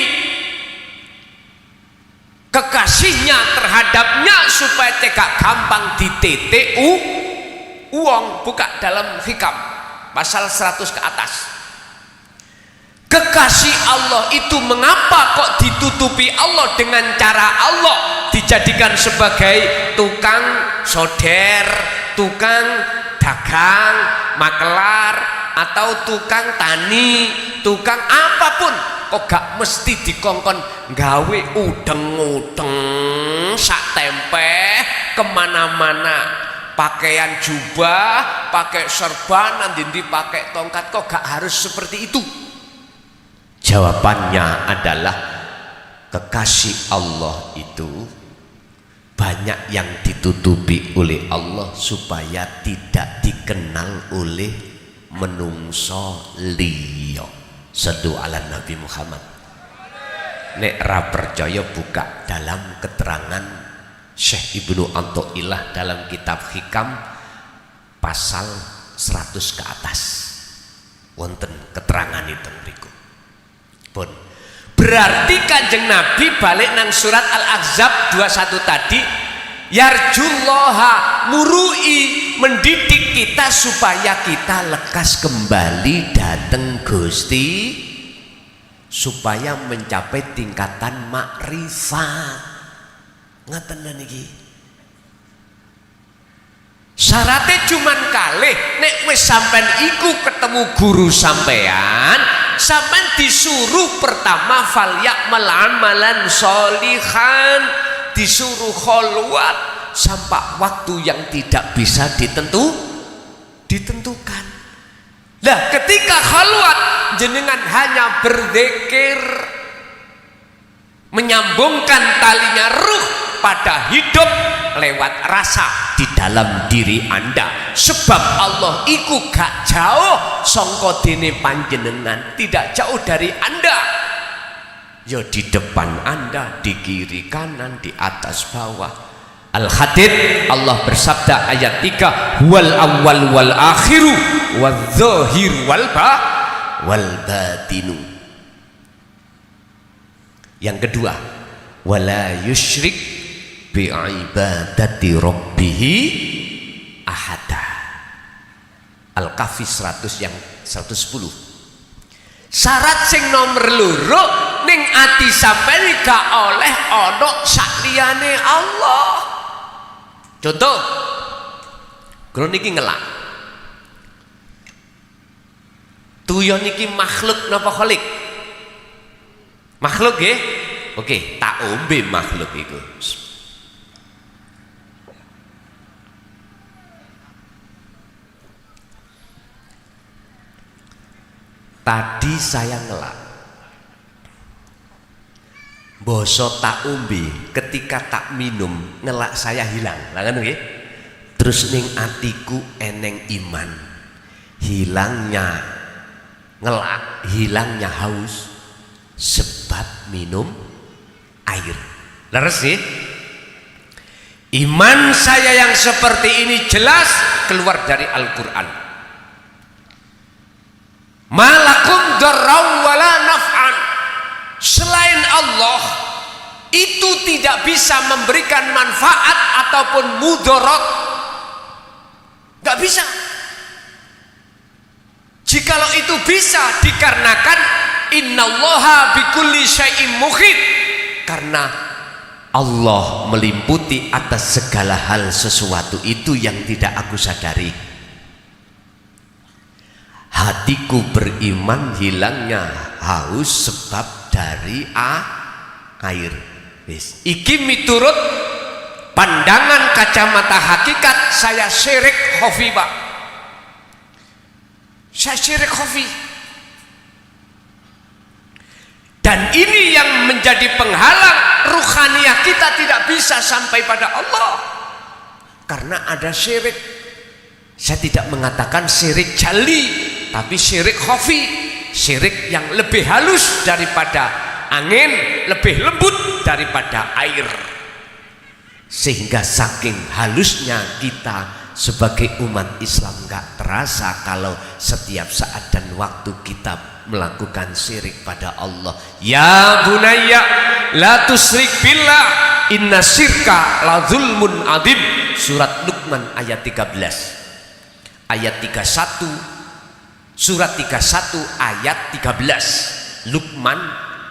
kekasihnya terhadapnya supaya tidak gampang dititik uang. Buka dalam hikam pasal 100 ke atas. Kekasih Allah itu mengapa kok ditutupi Allah dengan cara Allah dijadikan sebagai tukang soder, tukang dagang, makelar, atau tukang tani, tukang apapun, kok gak mesti dikongkon gawe udeng-udeng sak tempe kemana-mana, pakaian jubah, pakai serban, nanti pakai tongkat, kok gak harus seperti itu? Jawabannya adalah kekasih Allah itu banyak yang ditutupi oleh Allah supaya tidak dikenal oleh menungso liya. Sedu ala Nabi Muhammad. Nek ra percaya buka dalam keterangan Syekh Ibnu Athaillah dalam kitab Hikam pasal 100 ke atas. Wonten keterangan itu mriku. Pun berarti Kanjeng Nabi balik nang surat Al-Ahzab 21 tadi, yarjullaha murui, mendidik kita supaya kita lekas kembali datang Gusti, supaya mencapai tingkatan makrifat. Ngaten niki. Syaratnya cuman kalih, nek wis sampean iku ketemu guru sampean disuruh pertama falyak amalan sholihan, disuruh kholwat sampai waktu yang tidak bisa ditentukan. Lah ketika kholwat jenengan hanya berzikir, menyambungkan talinya ruh pada hidup lewat rasa di dalam diri Anda, sebab Allah iku gak jauh sangka dene panjenengan, tidak jauh dari Anda, ya di depan Anda, di kiri kanan, di atas bawah. Al-Hadid Allah bersabda ayat 3, wal awwal wal akhiru wal zahir wal batinu. Yang kedua, wala yusyrik bi'ibadati rabbihi ahada. Al-Kahfi 100 yang 110. Syarat sing nomor loro, ning ati sampeyan gak oleh ana sakliyane Allah. Contoh, kula niki ngelak. Tuyon niki makhluk napa khalik? Makhluk nggih? Oke, tak ombe makhluk iku. Tadi saya ngelak, bosok tak umbi, ketika tak minum ngelak saya hilang. Lah ngono nggih. Terus ning atiku eneng iman, hilangnya ngelak, hilangnya haus sebab minum air. Leres nggih. Iman saya yang seperti ini jelas keluar dari Al-Qur'an. Malakum darraw wala naf'an, selain Allah itu tidak bisa memberikan manfaat ataupun mudarat, gak bisa. Jikalau itu bisa dikarenakan innallaha bikulli syai'in muhit, karena Allah meliputi atas segala hal sesuatu itu yang tidak aku sadari. Hatiku beriman, hilangnya haus sebab dari air. Iki miturut pandangan kacamata hakikat saya syirik khafi, Pak. Saya syirik khafi. Dan ini yang menjadi penghalang ruhaniyah kita tidak bisa sampai pada Allah, karena ada syirik. Saya tidak mengatakan syirik jali, tapi syirik khafi, syirik yang lebih halus daripada angin, lebih lembut daripada air. Sehingga saking halusnya kita sebagai umat Islam gak terasa kalau setiap saat dan waktu kita melakukan syirik pada Allah. Ya bunayya la tusyrik billah inna syirka la zulmun adzim. Surat Luqman ayat 13. Ayat 31, surat 31 ayat 13, Luqman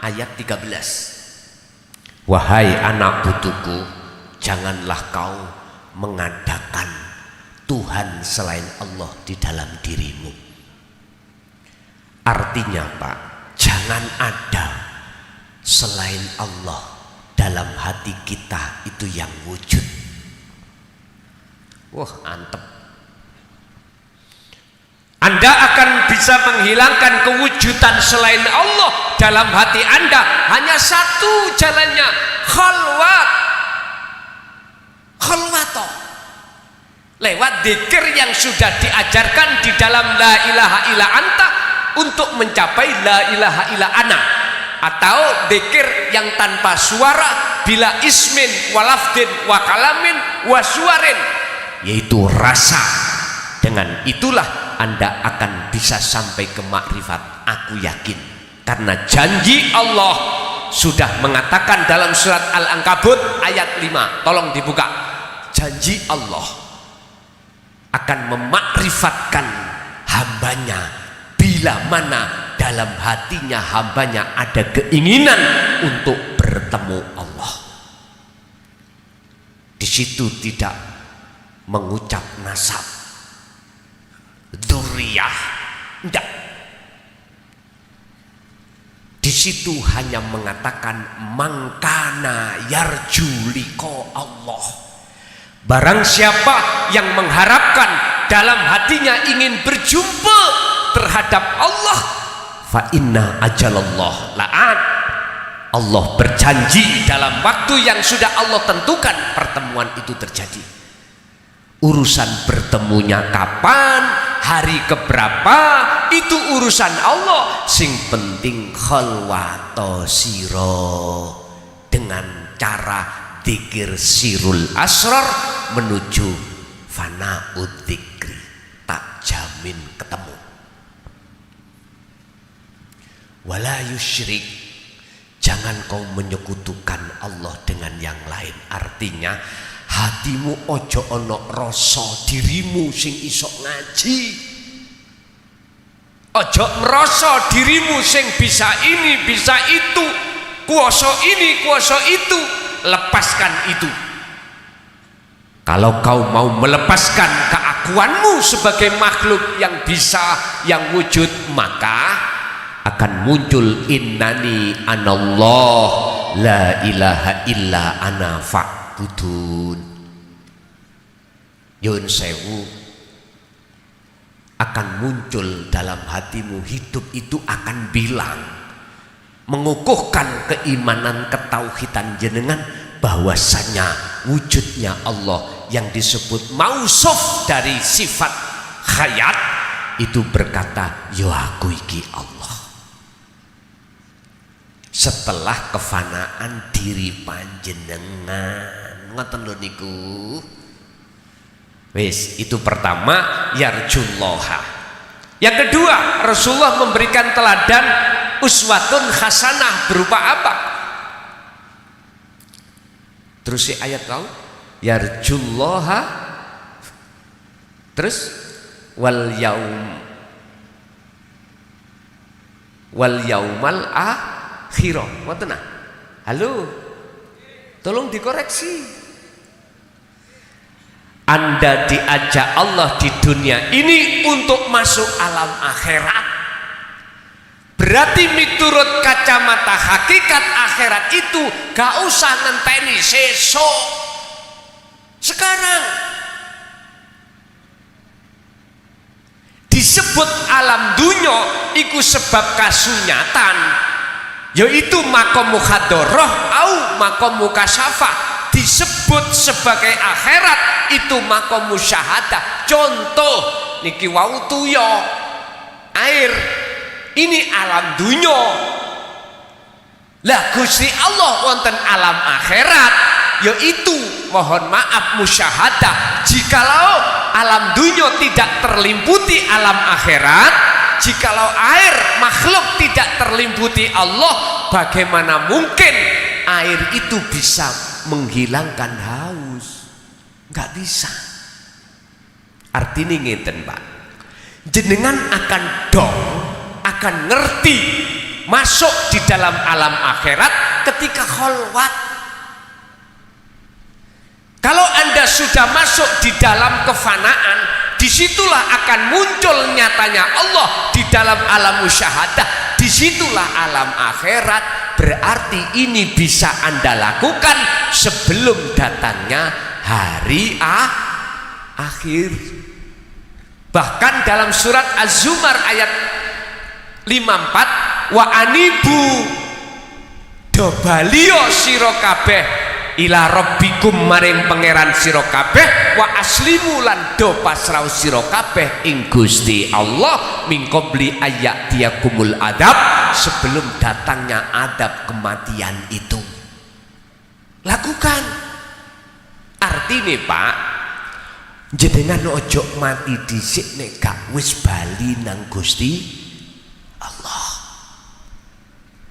ayat 13. Wahai anak putuku, janganlah kau mengadakan Tuhan selain Allah di dalam dirimu. Artinya Pak, jangan ada selain Allah dalam hati kita itu yang wujud. Wah, antep. Anda akan bisa menghilangkan kewujudan selain Allah dalam hati Anda. Hanya satu jalannya, khalwat. Khalwato. lewat zikir yang sudah diajarkan di dalam la ilaha illa anta untuk mencapai la ilaha illa ana, atau zikir yang tanpa suara bila ismin walafdin wa kalamin wa suarin, yaitu rasa. Dengan itulah Anda akan bisa sampai ke makrifat, aku yakin, karena janji Allah sudah mengatakan dalam surat Al-Ankabut ayat 5, tolong dibuka. Janji Allah akan memakrifatkan hambanya bila mana dalam hatinya hambanya ada keinginan untuk bertemu Allah. Di situ tidak mengucap nasab, dzurriyah, tidak. Di situ hanya mengatakan mangkana yarju liqa Allah. Barang siapa yang mengharapkan dalam hatinya ingin berjumpa terhadap Allah, fa inna ajalallah la'at. Allah berjanji dalam waktu yang sudah Allah tentukan pertemuan itu terjadi. Urusan bertemunya kapan, hari keberapa, itu urusan Allah. Sing penting khalwato siro, dengan cara dzikir sirul asrar menuju fana'ud dzikri, tak jamin ketemu. Wala yusyrik, jangan kau menyekutukan Allah dengan yang lain. Artinya hatimu ojo ono rasa dirimu sing iso ngaji, ojo merasa dirimu sing bisa ini bisa itu, kuasa ini kuasa itu. Lepaskan itu. Kalau kau mau melepaskan keakuanmu sebagai makhluk yang bisa, yang wujud, maka akan muncul innani anallah la ilaha illa ana fa'budun. Yun sewu, akan muncul dalam hatimu, hidup itu akan bilang, mengukuhkan keimanan ketauhidan jenengan, bahwasanya wujudnya Allah yang disebut mausuf dari sifat hayat itu berkata yo aku iki Allah. Setelah kefanaan diri panjenengan, ngoten lho niku. Wis, itu pertama, yarjullaha. Yang kedua, Rasulullah memberikan teladan uswatun hasanah berupa apa? Terus si ayat kau, yarjullaha, terus wal yaumal akhir. Ngoten nah. Halo. Tolong dikoreksi. Anda diajak Allah di dunia ini untuk masuk alam akhirat. Berarti miturut kacamata hakikat akhirat itu gak usah ngenteni sesok, sekarang. Disebut alam dunya iku sebab kasunyatan, yaitu makom mukhadoroh au makom mukasyafah. Disebut sebagai akhirat itu makom musyahadah. Contoh niki wau tuyo air, ini alam dunya. Lah Gusti Allah wonten alam akhirat, yaitu mohon maaf musyahadah. Jikalau alam dunya tidak terlimputi alam akhirat, jikalau air makhluk tidak terlimputi Allah, bagaimana mungkin air itu bisa menghilangkan haus? Nggak bisa. Artinya ngeten Pak, jenengan akan dong, akan ngerti masuk di dalam alam akhirat ketika kholwat. Kalau Anda sudah masuk di dalam kefanaan, disitulah akan muncul nyatanya Allah di dalam alam musyahadah. Disitulah alam akhirat. Berarti ini bisa Anda lakukan sebelum datangnya hari akhir. Bahkan dalam surat Az-Zumar ayat 54, wa anibu do balio sira kabeh ila rabbikum maring pangeran sira kabeh wa aslimu lan do pasrah sira kabeh ing Gusti Allah min qabli ayyatiyakumul adab, sebelum datangnya adab kematian itu. Lakukan. Artine Pak, jenengan ojo mati dhisik nek gak wis bali nang Gusti Allah.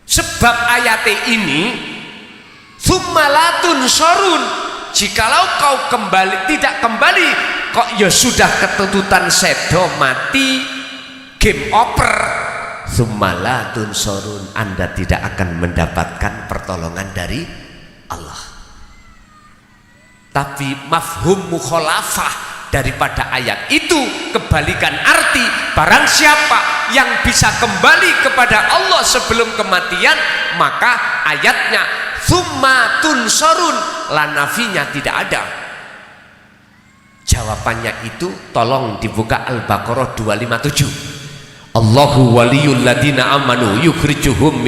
Sebab ayat ini summalatun sorun, jikalau kau kembali tidak kembali kok ya sudah ketuntutan sedo mati, game over. Summalatun sorun, Anda tidak akan mendapatkan pertolongan dari Allah. Tapi mafhum mukhalafah daripada ayat itu kebalikan arti. Barang siapa yang bisa kembali kepada Allah sebelum kematian, maka ayatnya summa tunsorun lanafinya tidak ada. Jawabannya itu tolong dibuka Al-Baqarah 257. Allahu waliyul ladina amanu yukhrijuhum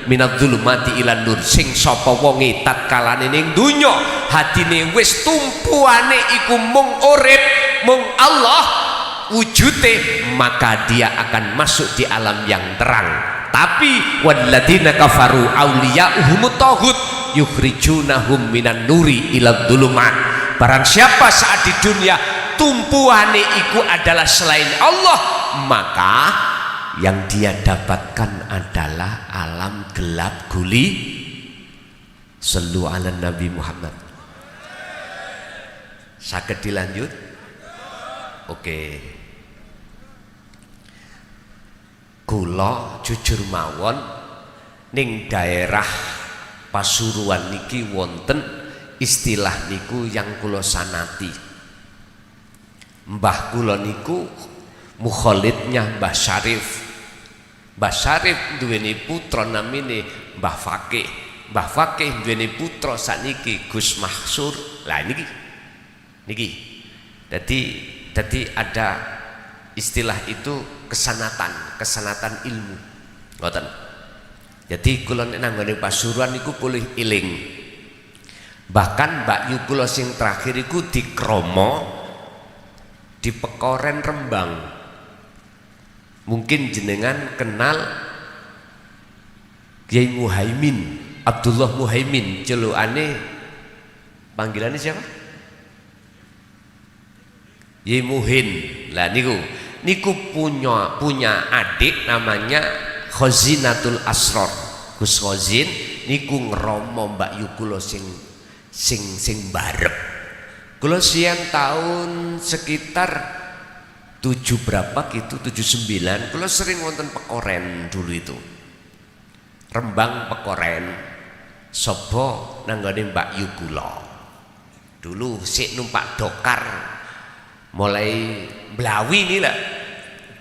minadh dhulumati ilan nur. Sing sapa wonge tatkalane ning donya hatine wis tumpuane iku mung urip mung Allah wujute, maka dia akan masuk di alam yang terang. Tapi walladzina kafaru auliya'uhumut taghut yukhrijunahum minan nuri ilad dhulumat. Barang siapa saat di dunia tumpuane iku adalah selain Allah, maka yang dia dapatkan adalah alam gelap guli. Sallu ala Nabi Muhammad. Saged dilanjut? Oke. Kula jujur mawon ning daerah Pasuruan niki wonten istilah niku yang kula sanati. Mbah kula niku mukholidnya Mbah Syarif. Mbah Syarif duweni putra namine Mbah Fakih. Mbah Fakih duweni putra sakniki Gus Mahsur. Lah niki. Jadi ada istilah itu kesanatan ilmu. Ngoten. Jadi kula nek nanggone Pasuruan niku pulih iling. Bahkan Mbak Yu kula sing terakhir iku dikromo di Pekoren Rembang. Mungkin jenengan kenal Kiai Muhaimin, Abdullah Muhaimin, celukane panggilannya siapa? Kiai Muhin. Lah niku punya adik namanya Khazinatul Asror. Gus Khazin niku ngeromo Mbak Yu kula sing barep. Kula siang tahun sekitar 7 berapa gitu, 79, kula sering wonten Pekoren dulu itu. Rembang Pekoren. Sobo nanggone Mbak Yu kula. Dulu sik numpak dokar. Mulai Blawi ini lah.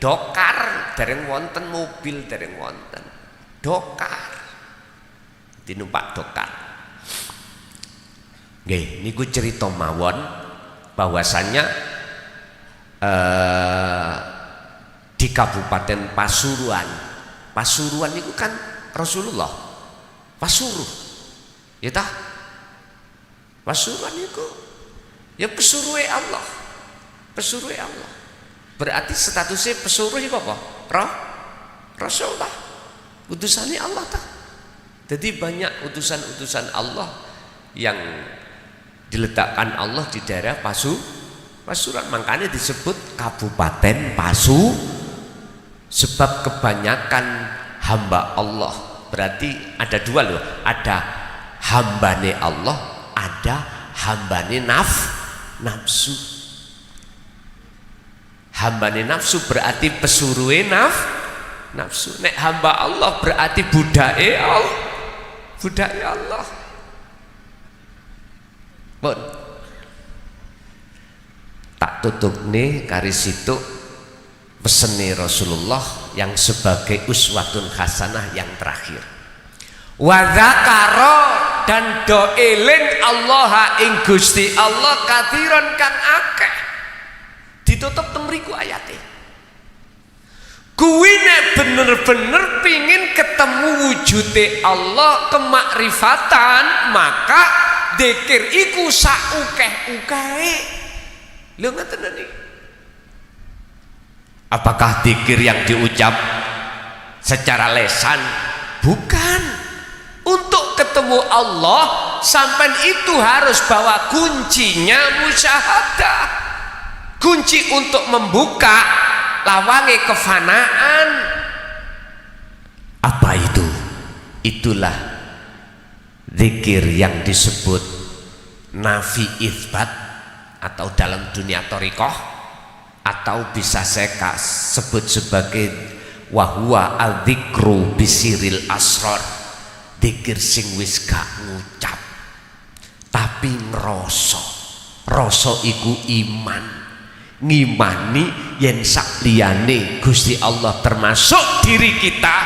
Dokar dereng wonten mobil, dereng wonten. Dokar. Dinumpak dokar. Nggih, niku cerita mawon bahwasannya di Kabupaten Pasuruan. Pasuruan niku kan Rasulullah. Pasuruh. Ya tah? Pasuruan niku ya pesuruhe Allah. Pesuruhe Allah. Berarti statusnya pesuruh iku apa? Rasulullah. Utusannya Allah tah. Jadi banyak utusan-utusan Allah yang diletakkan Allah di daerah Pasuruan, makanya disebut Kabupaten sebab kebanyakan hamba Allah. Berarti ada dua loh, ada hambane Allah, ada hambane nafsu. Hambane nafsu berarti pesuruhe nafsu. Nek hamba Allah berarti budake Allah. Bon. Tak tutup nih karis itu pesene Rasulullah yang sebagai uswatun hasanah yang terakhir. Wa dzakara dan do eling Allah ing Gusti Allah katsiran kang akeh. Ditutup temriku ayate. Kuwi nek bener-bener pingin ketemu wujude Allah kemakrifatan, maka Dzikir iku saukeh-ukehe. Lho ngoten niki. Apakah dzikir yang diucap secara lesan? Bukan. Untuk ketemu Allah sampai itu harus bawa kuncinya musyahadah. Kunci untuk membuka lawange kefanaan. Apa itu? Itulah zikir yang disebut nafi itsbat atau dalam dunia thariqah, atau bisa saya sebut sebagai wahwa al-dzikru bisiril asrar, zikir sing wis gak ngucap tapi ngrasa. Rasa iku iman, ngimani yen sak liyane Gusti Allah termasuk diri kita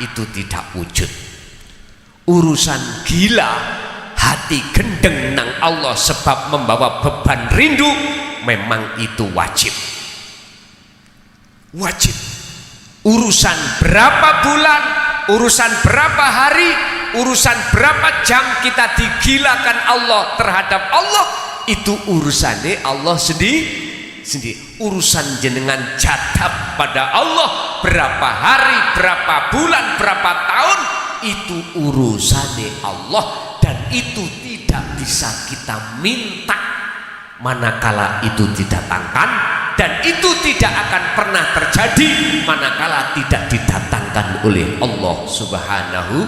itu tidak wujud. Urusan gila hati gendeng nang Allah sebab membawa beban rindu, memang itu wajib. Wajib. Urusan berapa bulan, urusan berapa hari, urusan berapa jam kita digilakan Allah terhadap Allah, itu urusannya Allah sendiri. Urusan jenengan jadab pada Allah berapa hari, berapa bulan, berapa tahun, itu urusannya Allah, dan itu tidak bisa kita minta manakala itu didatangkan, dan itu tidak akan pernah terjadi manakala tidak didatangkan oleh Allah Subhanahu.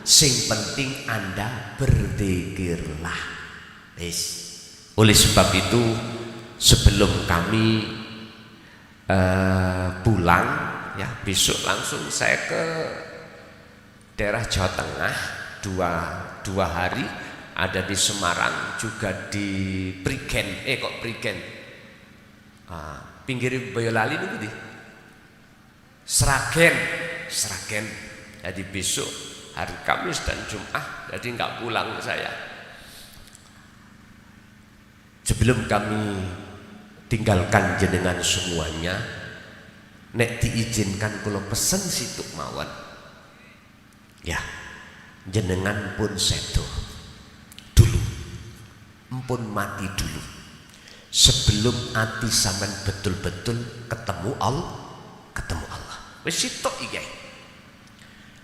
Sing penting Anda berzikirlah. Oleh sebab itu, sebelum kami pulang ya, besok langsung saya ke daerah Jawa Tengah dua hari, ada di Semarang, juga di Prigen, pinggir Boyolali niku di Sragen. Jadi besok hari Kamis dan Jumat, jadi nggak pulang saya. Sebelum kami tinggalkan jenengan semuanya, nek diizinkan kula pesen situk mawon. Ya, jenengan pun sedo dulu, empun mati dulu, sebelum ati sampean betul-betul ketemu Allah. Wis sitok iki.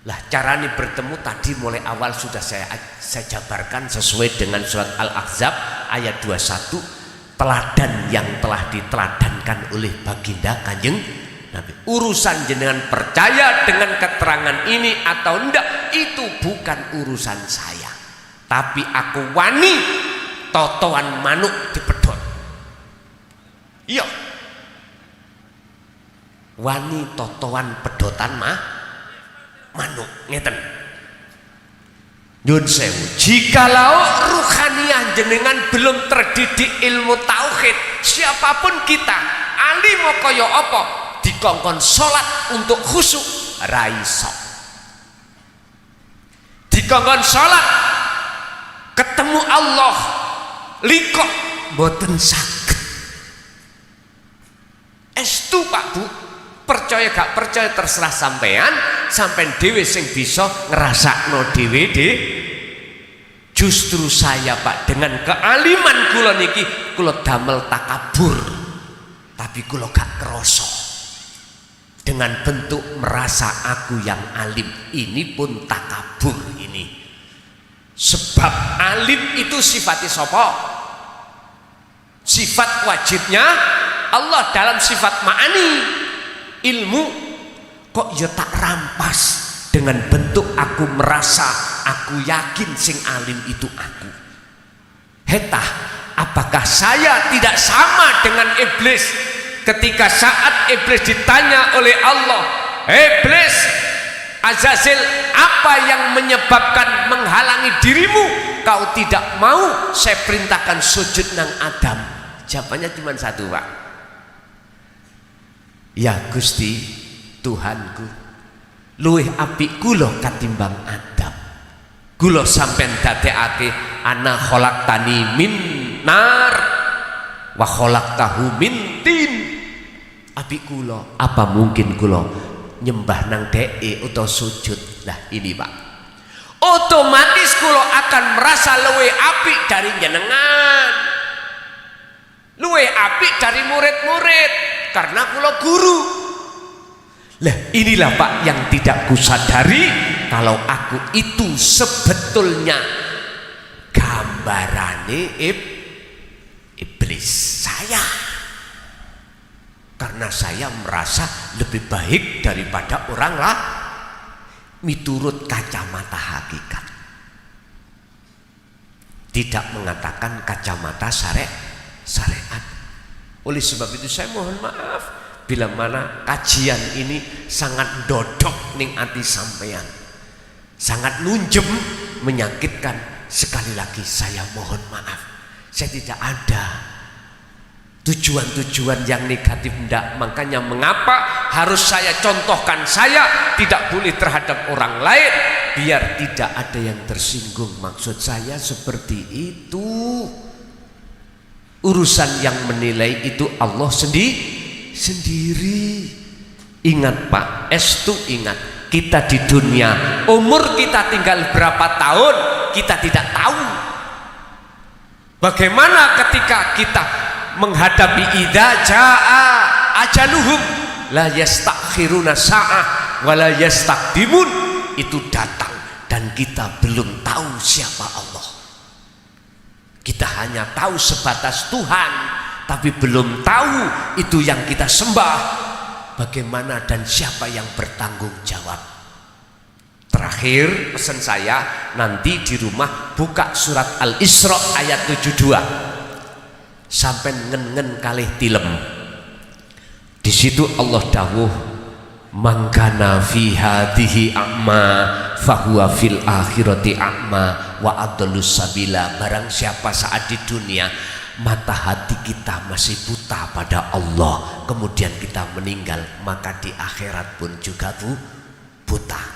Lah carane bertemu tadi mulai awal sudah saya jabarkan sesuai dengan surat Al-Ahzab ayat 21, teladan yang telah diteladankan oleh baginda Kanjeng Nabi. Urusan jenengan percaya dengan keterangan ini atau enggak, itu bukan urusan saya. Tapi aku wani totoan manuk dipedhot. Iya. Wani totoan pedotan manuk ngeten. Nyun sewu, jikalau ruhaniah jenengan belum terdidik ilmu tauhid, siapapun kita, alim kaya apa, dikongkon salat untuk khusyuk ra iso. Dikongkon salat ketemu Allah likok mboten saged. Estu Pak Bu, percaya gak percaya terserah sampean dhewe sing bisa ngrasakno dhewe de. Justru saya Pak, dengan kealiman kula niki kula damel takabur, tapi kula gak krasa. Dengan bentuk merasa aku yang alim, ini pun takabur ini. Sebab alim itu sifatnya sapa? Sifat wajibnya Allah dalam sifat ma'ani. Ilmu kok ya tak rampas dengan bentuk aku merasa, aku yakin sing alim itu aku. Hetah, apakah saya tidak sama dengan iblis ketika saat iblis ditanya oleh Allah, iblis Azazil, apa yang menyebabkan menghalangi dirimu kau tidak mau saya perintahkan sujud nang Adam? Jawabannya cuma satu Pak, ya Gusti Tuhanku, luwih apik kula katimbang Adam. Kula sampean dadekake ana khalaqtani min nar wa khalaqtahu min tin. Apik kula, apa mungkin kula nyembah nang dheke utawa sujud? Lah ini Pak, otomatis kula akan merasa luwih apik dari jenengan, luwih apik dari murid-murid, karena kula guru. Lah inilah Pak yang tidak kusadari, kalau aku itu sebetulnya gambarane iblis saya, karena saya merasa lebih baik daripada orang lah miturut kacamata hakikat, tidak mengatakan kacamata syariat. Oleh sebab itu saya mohon maaf bila mana kajian ini sangat dodok ning ati sampean, sangat nunjem, menyakitkan. Sekali lagi saya mohon maaf, saya tidak ada tujuan-tujuan yang negatif, enggak. Makanya mengapa harus saya contohkan saya tidak boleh terhadap orang lain, biar tidak ada yang tersinggung. Maksud saya seperti itu. Urusan yang menilai itu Allah sendiri. Ingat Pak, estu ingat, kita di dunia umur kita tinggal berapa tahun kita tidak tahu. Bagaimana ketika kita menghadapi idza jaa ajaluhum la yastakhiruna sa'ah wa la yastaqdimun, itu datang dan kita belum tahu siapa Allah. Kita hanya tahu sebatas Tuhan, tapi belum tahu itu yang kita sembah bagaimana dan siapa yang bertanggung jawab. Terakhir pesan saya, nanti di rumah buka surat Al-Isra ayat 72 sampai ngen-ngen kalih tilem. Di situ Allah dawuh, mangkana fi hadhihi a'ma fahuwa fil akhirati a'ma wa adallus sabila. Barang siapa saat di dunia mata hati kita masih buta pada Allah, kemudian kita meninggal, maka di akhirat pun juga buta.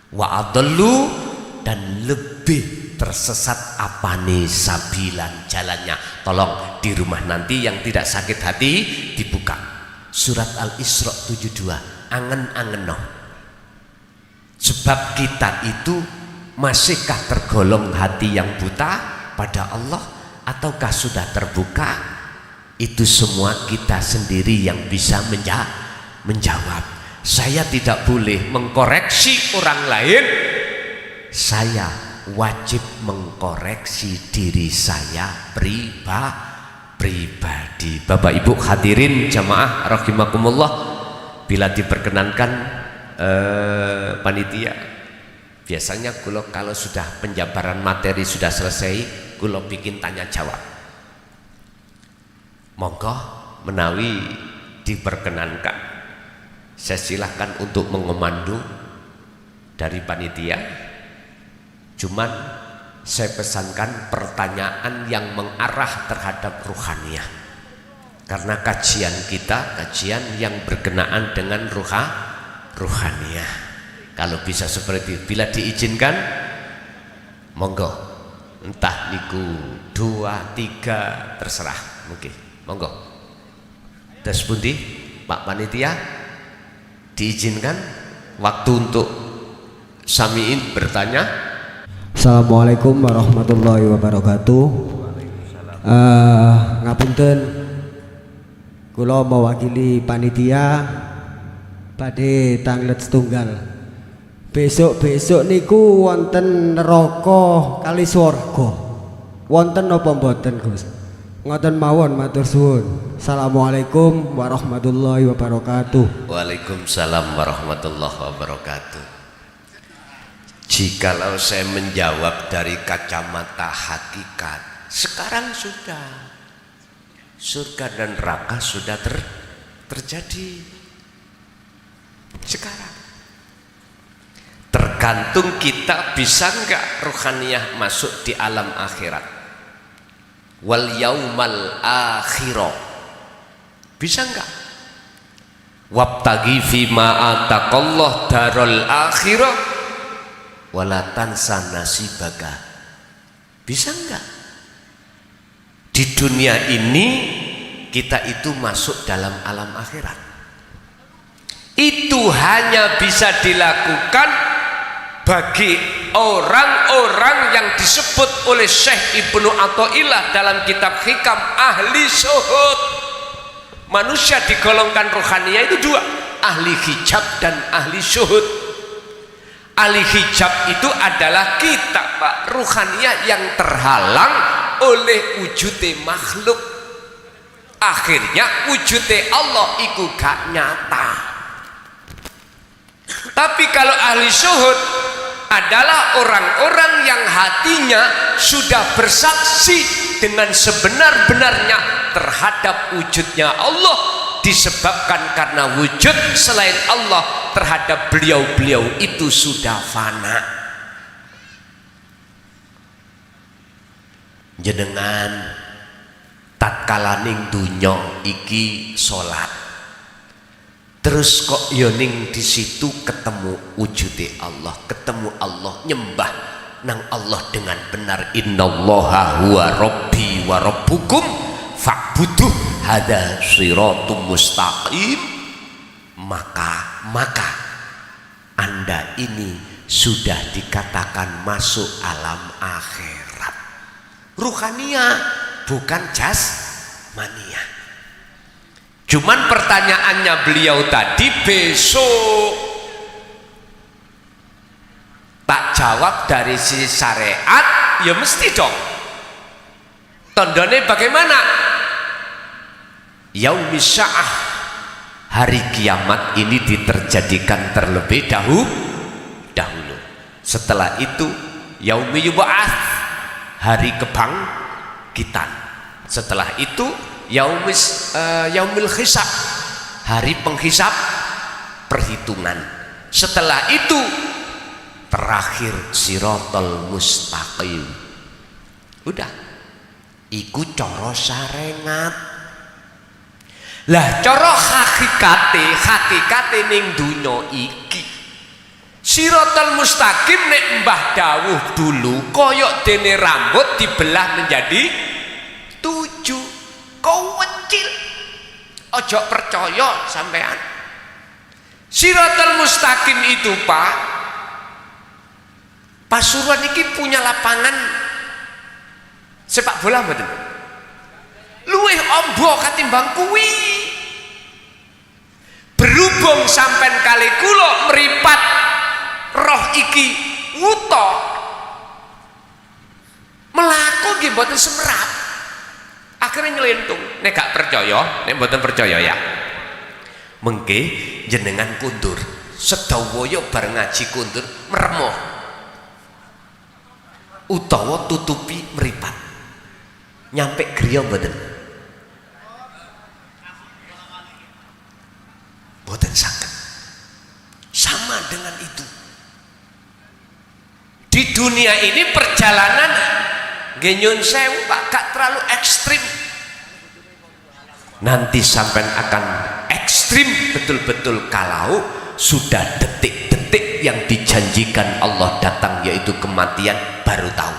Wa adallu, dan lebih tersesat apane sabilan, jalannya. Tolong di rumah nanti yang tidak sakit hati dibuka surat Al-Isra 72, angen-angen no. Sebab kita itu masihkah tergolong hati yang buta pada Allah, ataukah sudah terbuka? Itu semua kita sendiri yang bisa menjawab. Saya tidak boleh mengkoreksi orang lain, saya wajib mengkoreksi diri saya pribadi. Bapak Ibu hadirin jamaah rahimakumullah, bila diperkenankan panitia, biasanya kalau sudah penjabaran materi sudah selesai, kulo bikin tanya jawab. Monggo menawi diperkenankan, saya silahkan untuk mengomandu dari panitia. Cuman saya pesankan pertanyaan yang mengarah terhadap ruhaniyah, karena kajian kita kajian yang berkenaan dengan ruhaniyah. Kalau bisa seperti itu, bila diizinkan monggo, entah niku 2, 3 terserah, mungkin monggo. Terus pundi Pak Panitia, diizinkan waktu untuk samiin bertanya. Assalamualaikum warahmatullahi wabarakatuh. Ngapunten, kula mewakili panitia badhe tanglet setunggal. Besok niku wonten neraka kali swarga. Wonten napa mboten, Gus? Ngoten mawon, matur suwun. Assalamualaikum warahmatullahi wabarakatuh. Waalaikumsalam warahmatullahi wabarakatuh. Jikalau saya menjawab dari kacamata hakikat, sekarang sudah surga dan neraka sudah terjadi sekarang. Tergantung kita bisa enggak ruhaniyah masuk di alam akhirat. Wal yaumal akhirah, bisa enggak? Wabtagi fima ataqallah darul akhirah wala tansa nasibaka, bisa enggak? Di dunia ini kita itu masuk dalam alam akhirat, itu hanya bisa dilakukan bagi orang-orang yang disebut oleh Syekh Ibnu Athaillah dalam kitab Hikam ahli syuhud. Manusia digolongkan rohaniah itu dua, ahli hijab dan ahli syuhud. Ahli hijab itu adalah kita Pak, rohaniah yang terhalang oleh wujudnya makhluk. Akhirnya wujudnya Allah itu gak nyata. Tapi kalau ahli syuhud adalah orang-orang yang hatinya sudah bersaksi dengan sebenar-benarnya terhadap wujudnya Allah, disebabkan karena wujud selain Allah terhadap beliau-beliau itu sudah fana. Jenengan tatkala ning dunya iki salat, terus kok yoning di situ ketemu wujudnya Allah, ketemu Allah, nyembah nang Allah dengan benar. Innallaha huwa rabbi wa rabbukum fa'buduh hadza shiratum mustaqim. Maka Anda ini sudah dikatakan masuk alam akhirat. Ruhaniyah, bukan jasmania. Cuman pertanyaannya beliau tadi, besok tak jawab dari sisi syariat, ya mesti dong. Tandanya bagaimana? Yaumis sya'ah, hari kiamat ini diterjadikan terlebih dahulu. Setelah itu yaumi yub'ats, hari kebangkitan. Setelah itu yaumil hisab, hari penghisab perhitungan. Setelah itu terakhir siratal mustaqim. Udah, iku cara sarengat. Lah cara hakikate ning dunya iki siratal mustaqim nek Mbah dawuh dulu koyok dene rambut dibelah menjadi 7. Kecil, ojo percaya sampean. Siratal mustaqim itu Pak, Pasuruan ini punya lapangan sepak bola mboten? Luwih ombo katimbang kuwi. Berhubung sampean kali kula meripat roh iki wuta, melaku nggih mboten semerap. Akhirnya nyelentung. Nek gak percaya, nek mboten percaya ya, mengke jenengan kundur sedawaya bareng ngaji kundur meremoh utawa tutupi meripat nyampe griya mboten? Mboten saged. Sama dengan itu di dunia ini perjalanan genyun sewu Pak, gak terlalu ekstrim. Nanti sampai akan ekstrim betul-betul kalau sudah detik-detik yang dijanjikan Allah datang, yaitu kematian, baru tahu.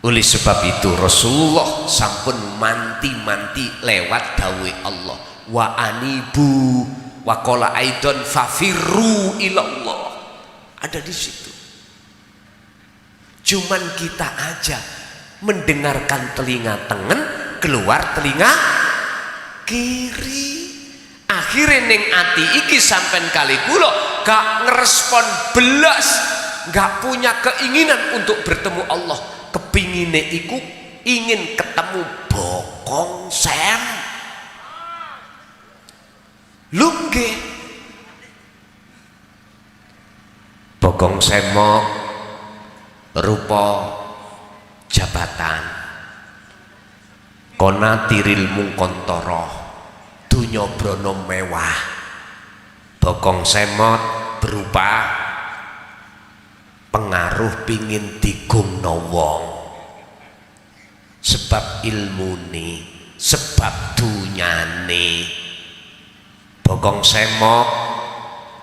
Oleh sebab itu Rasulullah sampun manti-manti lewat dawuh Allah, wa anibu wa qala aidon fafirru ilallah. Ada di situ. Cuman kita aja mendengarkan telinga tengen, keluar telinga kiri. Akhirnya ning ati iki sampean kali kula gak ngerespon belas, gak punya keinginan untuk bertemu Allah. Kepingine iku ingin ketemu bokong sem. Lungge bokong semok rupa jabatan, konatiril mungkontoro, dunya brono mewah. Bokong semot berupa pengaruh pingin digungno wong, sebab ilmune, sebab dunyane. Bokong semok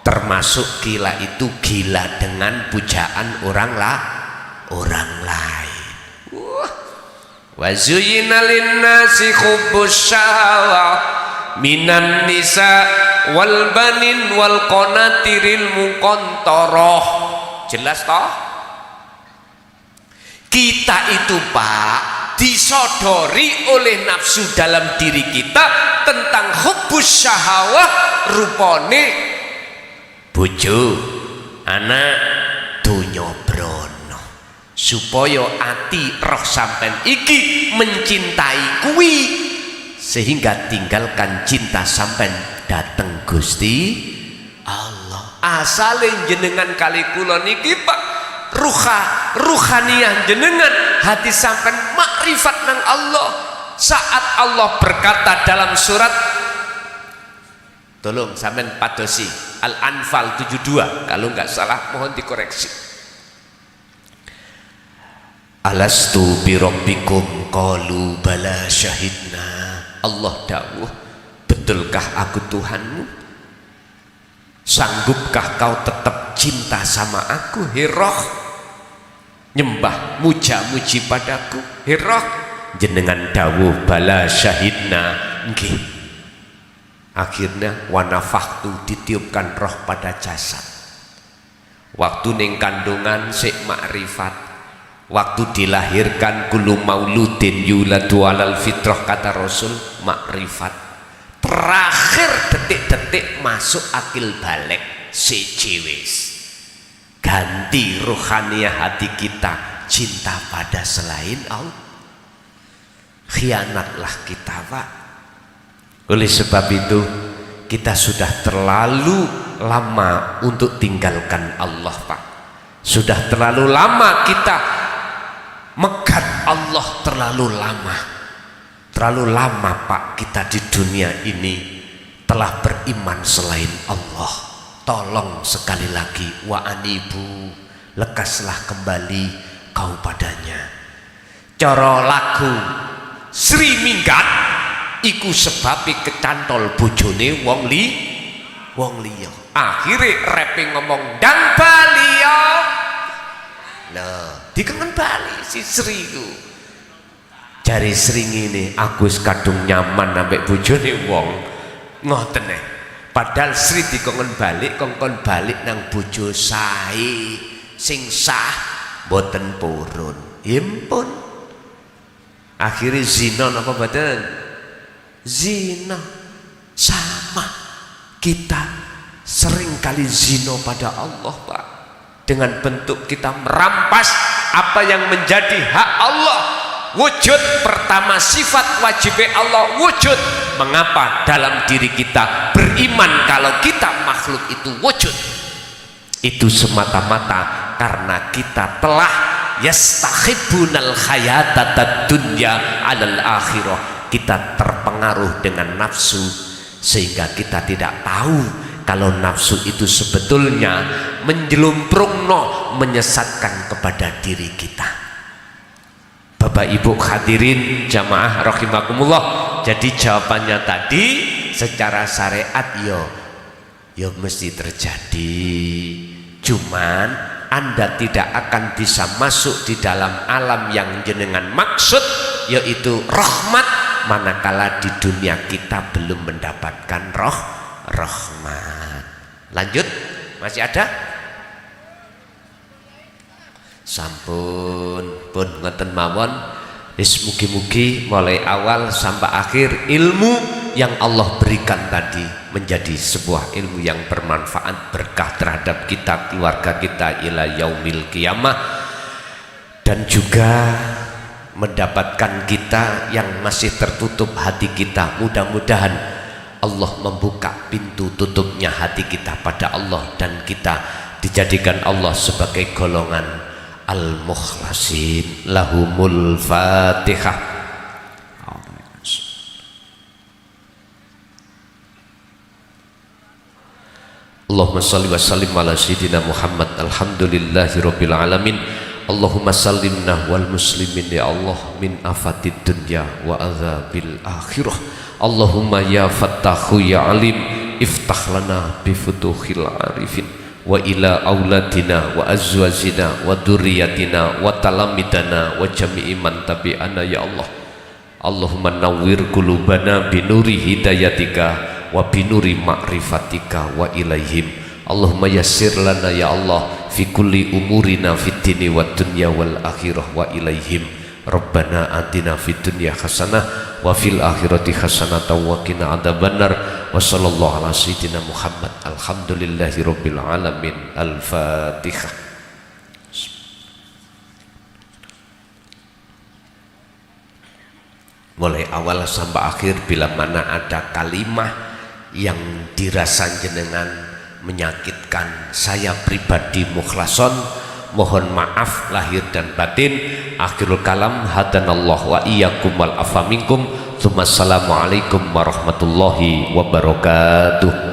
termasuk gila itu gila dengan pujaan orang lain. Wa zuyyina lin-nasi hubbus syahawah minan nisa wal banin wal qanatiril muqantarah. Jelas toh? Kita itu Pak disodori oleh nafsu dalam diri kita tentang hubbus syahawah, rupane bojo, anak, donya brono, supaya ati roh sampean iki mencintai kuwi sehingga tinggalkan cinta sampean dateng Gusti Allah. Asale jenengan kali kula niki Pak, ruhaniyah jenengan, hati sampean makrifat nang Allah. Saat Allah berkata dalam surat, tolong sampean padosi, Al-Anfal 72 kalau nggak salah, mohon dikoreksi. Alastu bi rabbikum qalu bala syahidna. Allah dawuh, betulkah aku Tuhanmu? Sanggupkah kau tetap cinta sama aku, Hiroh? Nyembah muja-muji padaku, Hiroh? Jenengan dawuh bala syahidna, nggih. Akhirnya wanafaktu, ditiupkan roh pada jasad. Waktu ning kandungan sik makrifat, waktu dilahirkan kulu mauludin yuladu alal fitrah, kata Rasul, makrifat. Terakhir detik-detik masuk akil balik, sejewis ganti ruhaniyah hati kita cinta pada selain Allah. Khianatlah kita Pak. Oleh sebab itu kita sudah terlalu lama untuk tinggalkan Allah Pak. Sudah terlalu lama kita megat Allah, terlalu lama. Terlalu lama Pak kita di dunia ini telah beriman selain Allah. Tolong sekali lagi, wa anibu, lekaslah kembali kau padanya. Coro lagu Sri Minggat iku sebabi kecantol bojone wong liya. Akhirnya rapping ngomong dan baliyo. Nah, dikangen bali si Sri ku. Jari Sri ngene, aku wis kadung nyaman ambek bojone wong. Ngoten e. Padahal Sri dikongkon balik, kongkon balik nang bojo sae sing sah boten purun. Impun. Akhirnya zina napa mboten? Zina. Sama kita sering kali zina pada Allah Pak, dengan bentuk kita merampas apa yang menjadi hak Allah. Wujud pertama, sifat wajib Allah wujud. Mengapa dalam diri kita beriman kalau kita makhluk itu wujud? Itu semata-mata karena kita telah yastakhibunal hayatatad dunya alal akhirah. Kita terpengaruh dengan nafsu sehingga kita tidak tahu kalau nafsu itu sebetulnya menjelumprungno, menyesatkan kepada diri kita. Bapak Ibu hadirin jamaah rahimakumullah. Jadi jawabannya tadi secara syariat yo mesti terjadi. Cuman Anda tidak akan bisa masuk di dalam alam yang jenengan maksud, yaitu rahmat, manakala di dunia kita belum mendapatkan rahmat. Lanjut, masih ada? Sampun pun ngeten mawon. Wis mugi-mugi mulai awal sampai akhir ilmu yang Allah berikan tadi menjadi sebuah ilmu yang bermanfaat, berkah terhadap kita, keluarga kita ila yaumil qiyamah, dan juga mendapatkan kita yang masih tertutup hati kita. Mudah-mudahan Allah membuka pintu tutupnya hati kita pada Allah dan kita dijadikan Allah sebagai golongan al-mukhlasin. Lahumul Fatihah. Allahumma salli wa sallim ala sayyidina Muhammad. Alhamdulillahi rabbil alamin. Allahumma sallimna wal muslimin ya Allah min afatid dunya wa azabil akhirah. Allahumma ya fattahu ya alim, iftah lana bi futuhil arifin wa ila auladina wa azwajina wa dzurriyyatina wa talamidana wa jami'i man tabi'ana ya Allah. Allahumma nawwir qulubana bi nuri hidayatika wa binuri ma'rifatika wa ilaihim. Allahumma yassir lana ya Allah fi kulli umurina fid dini wad dunya wal akhirah wa ilaihim. Rabbana atina fid dunya hasanah wa fil akhirati hasanah wa qina adzabannar. Wa sallallahu ala sayyidina Muhammad. Alhamdulillahi rabbil alamin. Al-Fatihah. Mulai awal sampai akhir, bila mana ada kalimah yang dirasa jenengan menyakitkan saya pribadi mukhlason, mohon maaf lahir dan batin. Akhirul kalam, hadanallah wa iyyakum wal afa minkum. Assalamualaikum warahmatullahi wabarakatuh.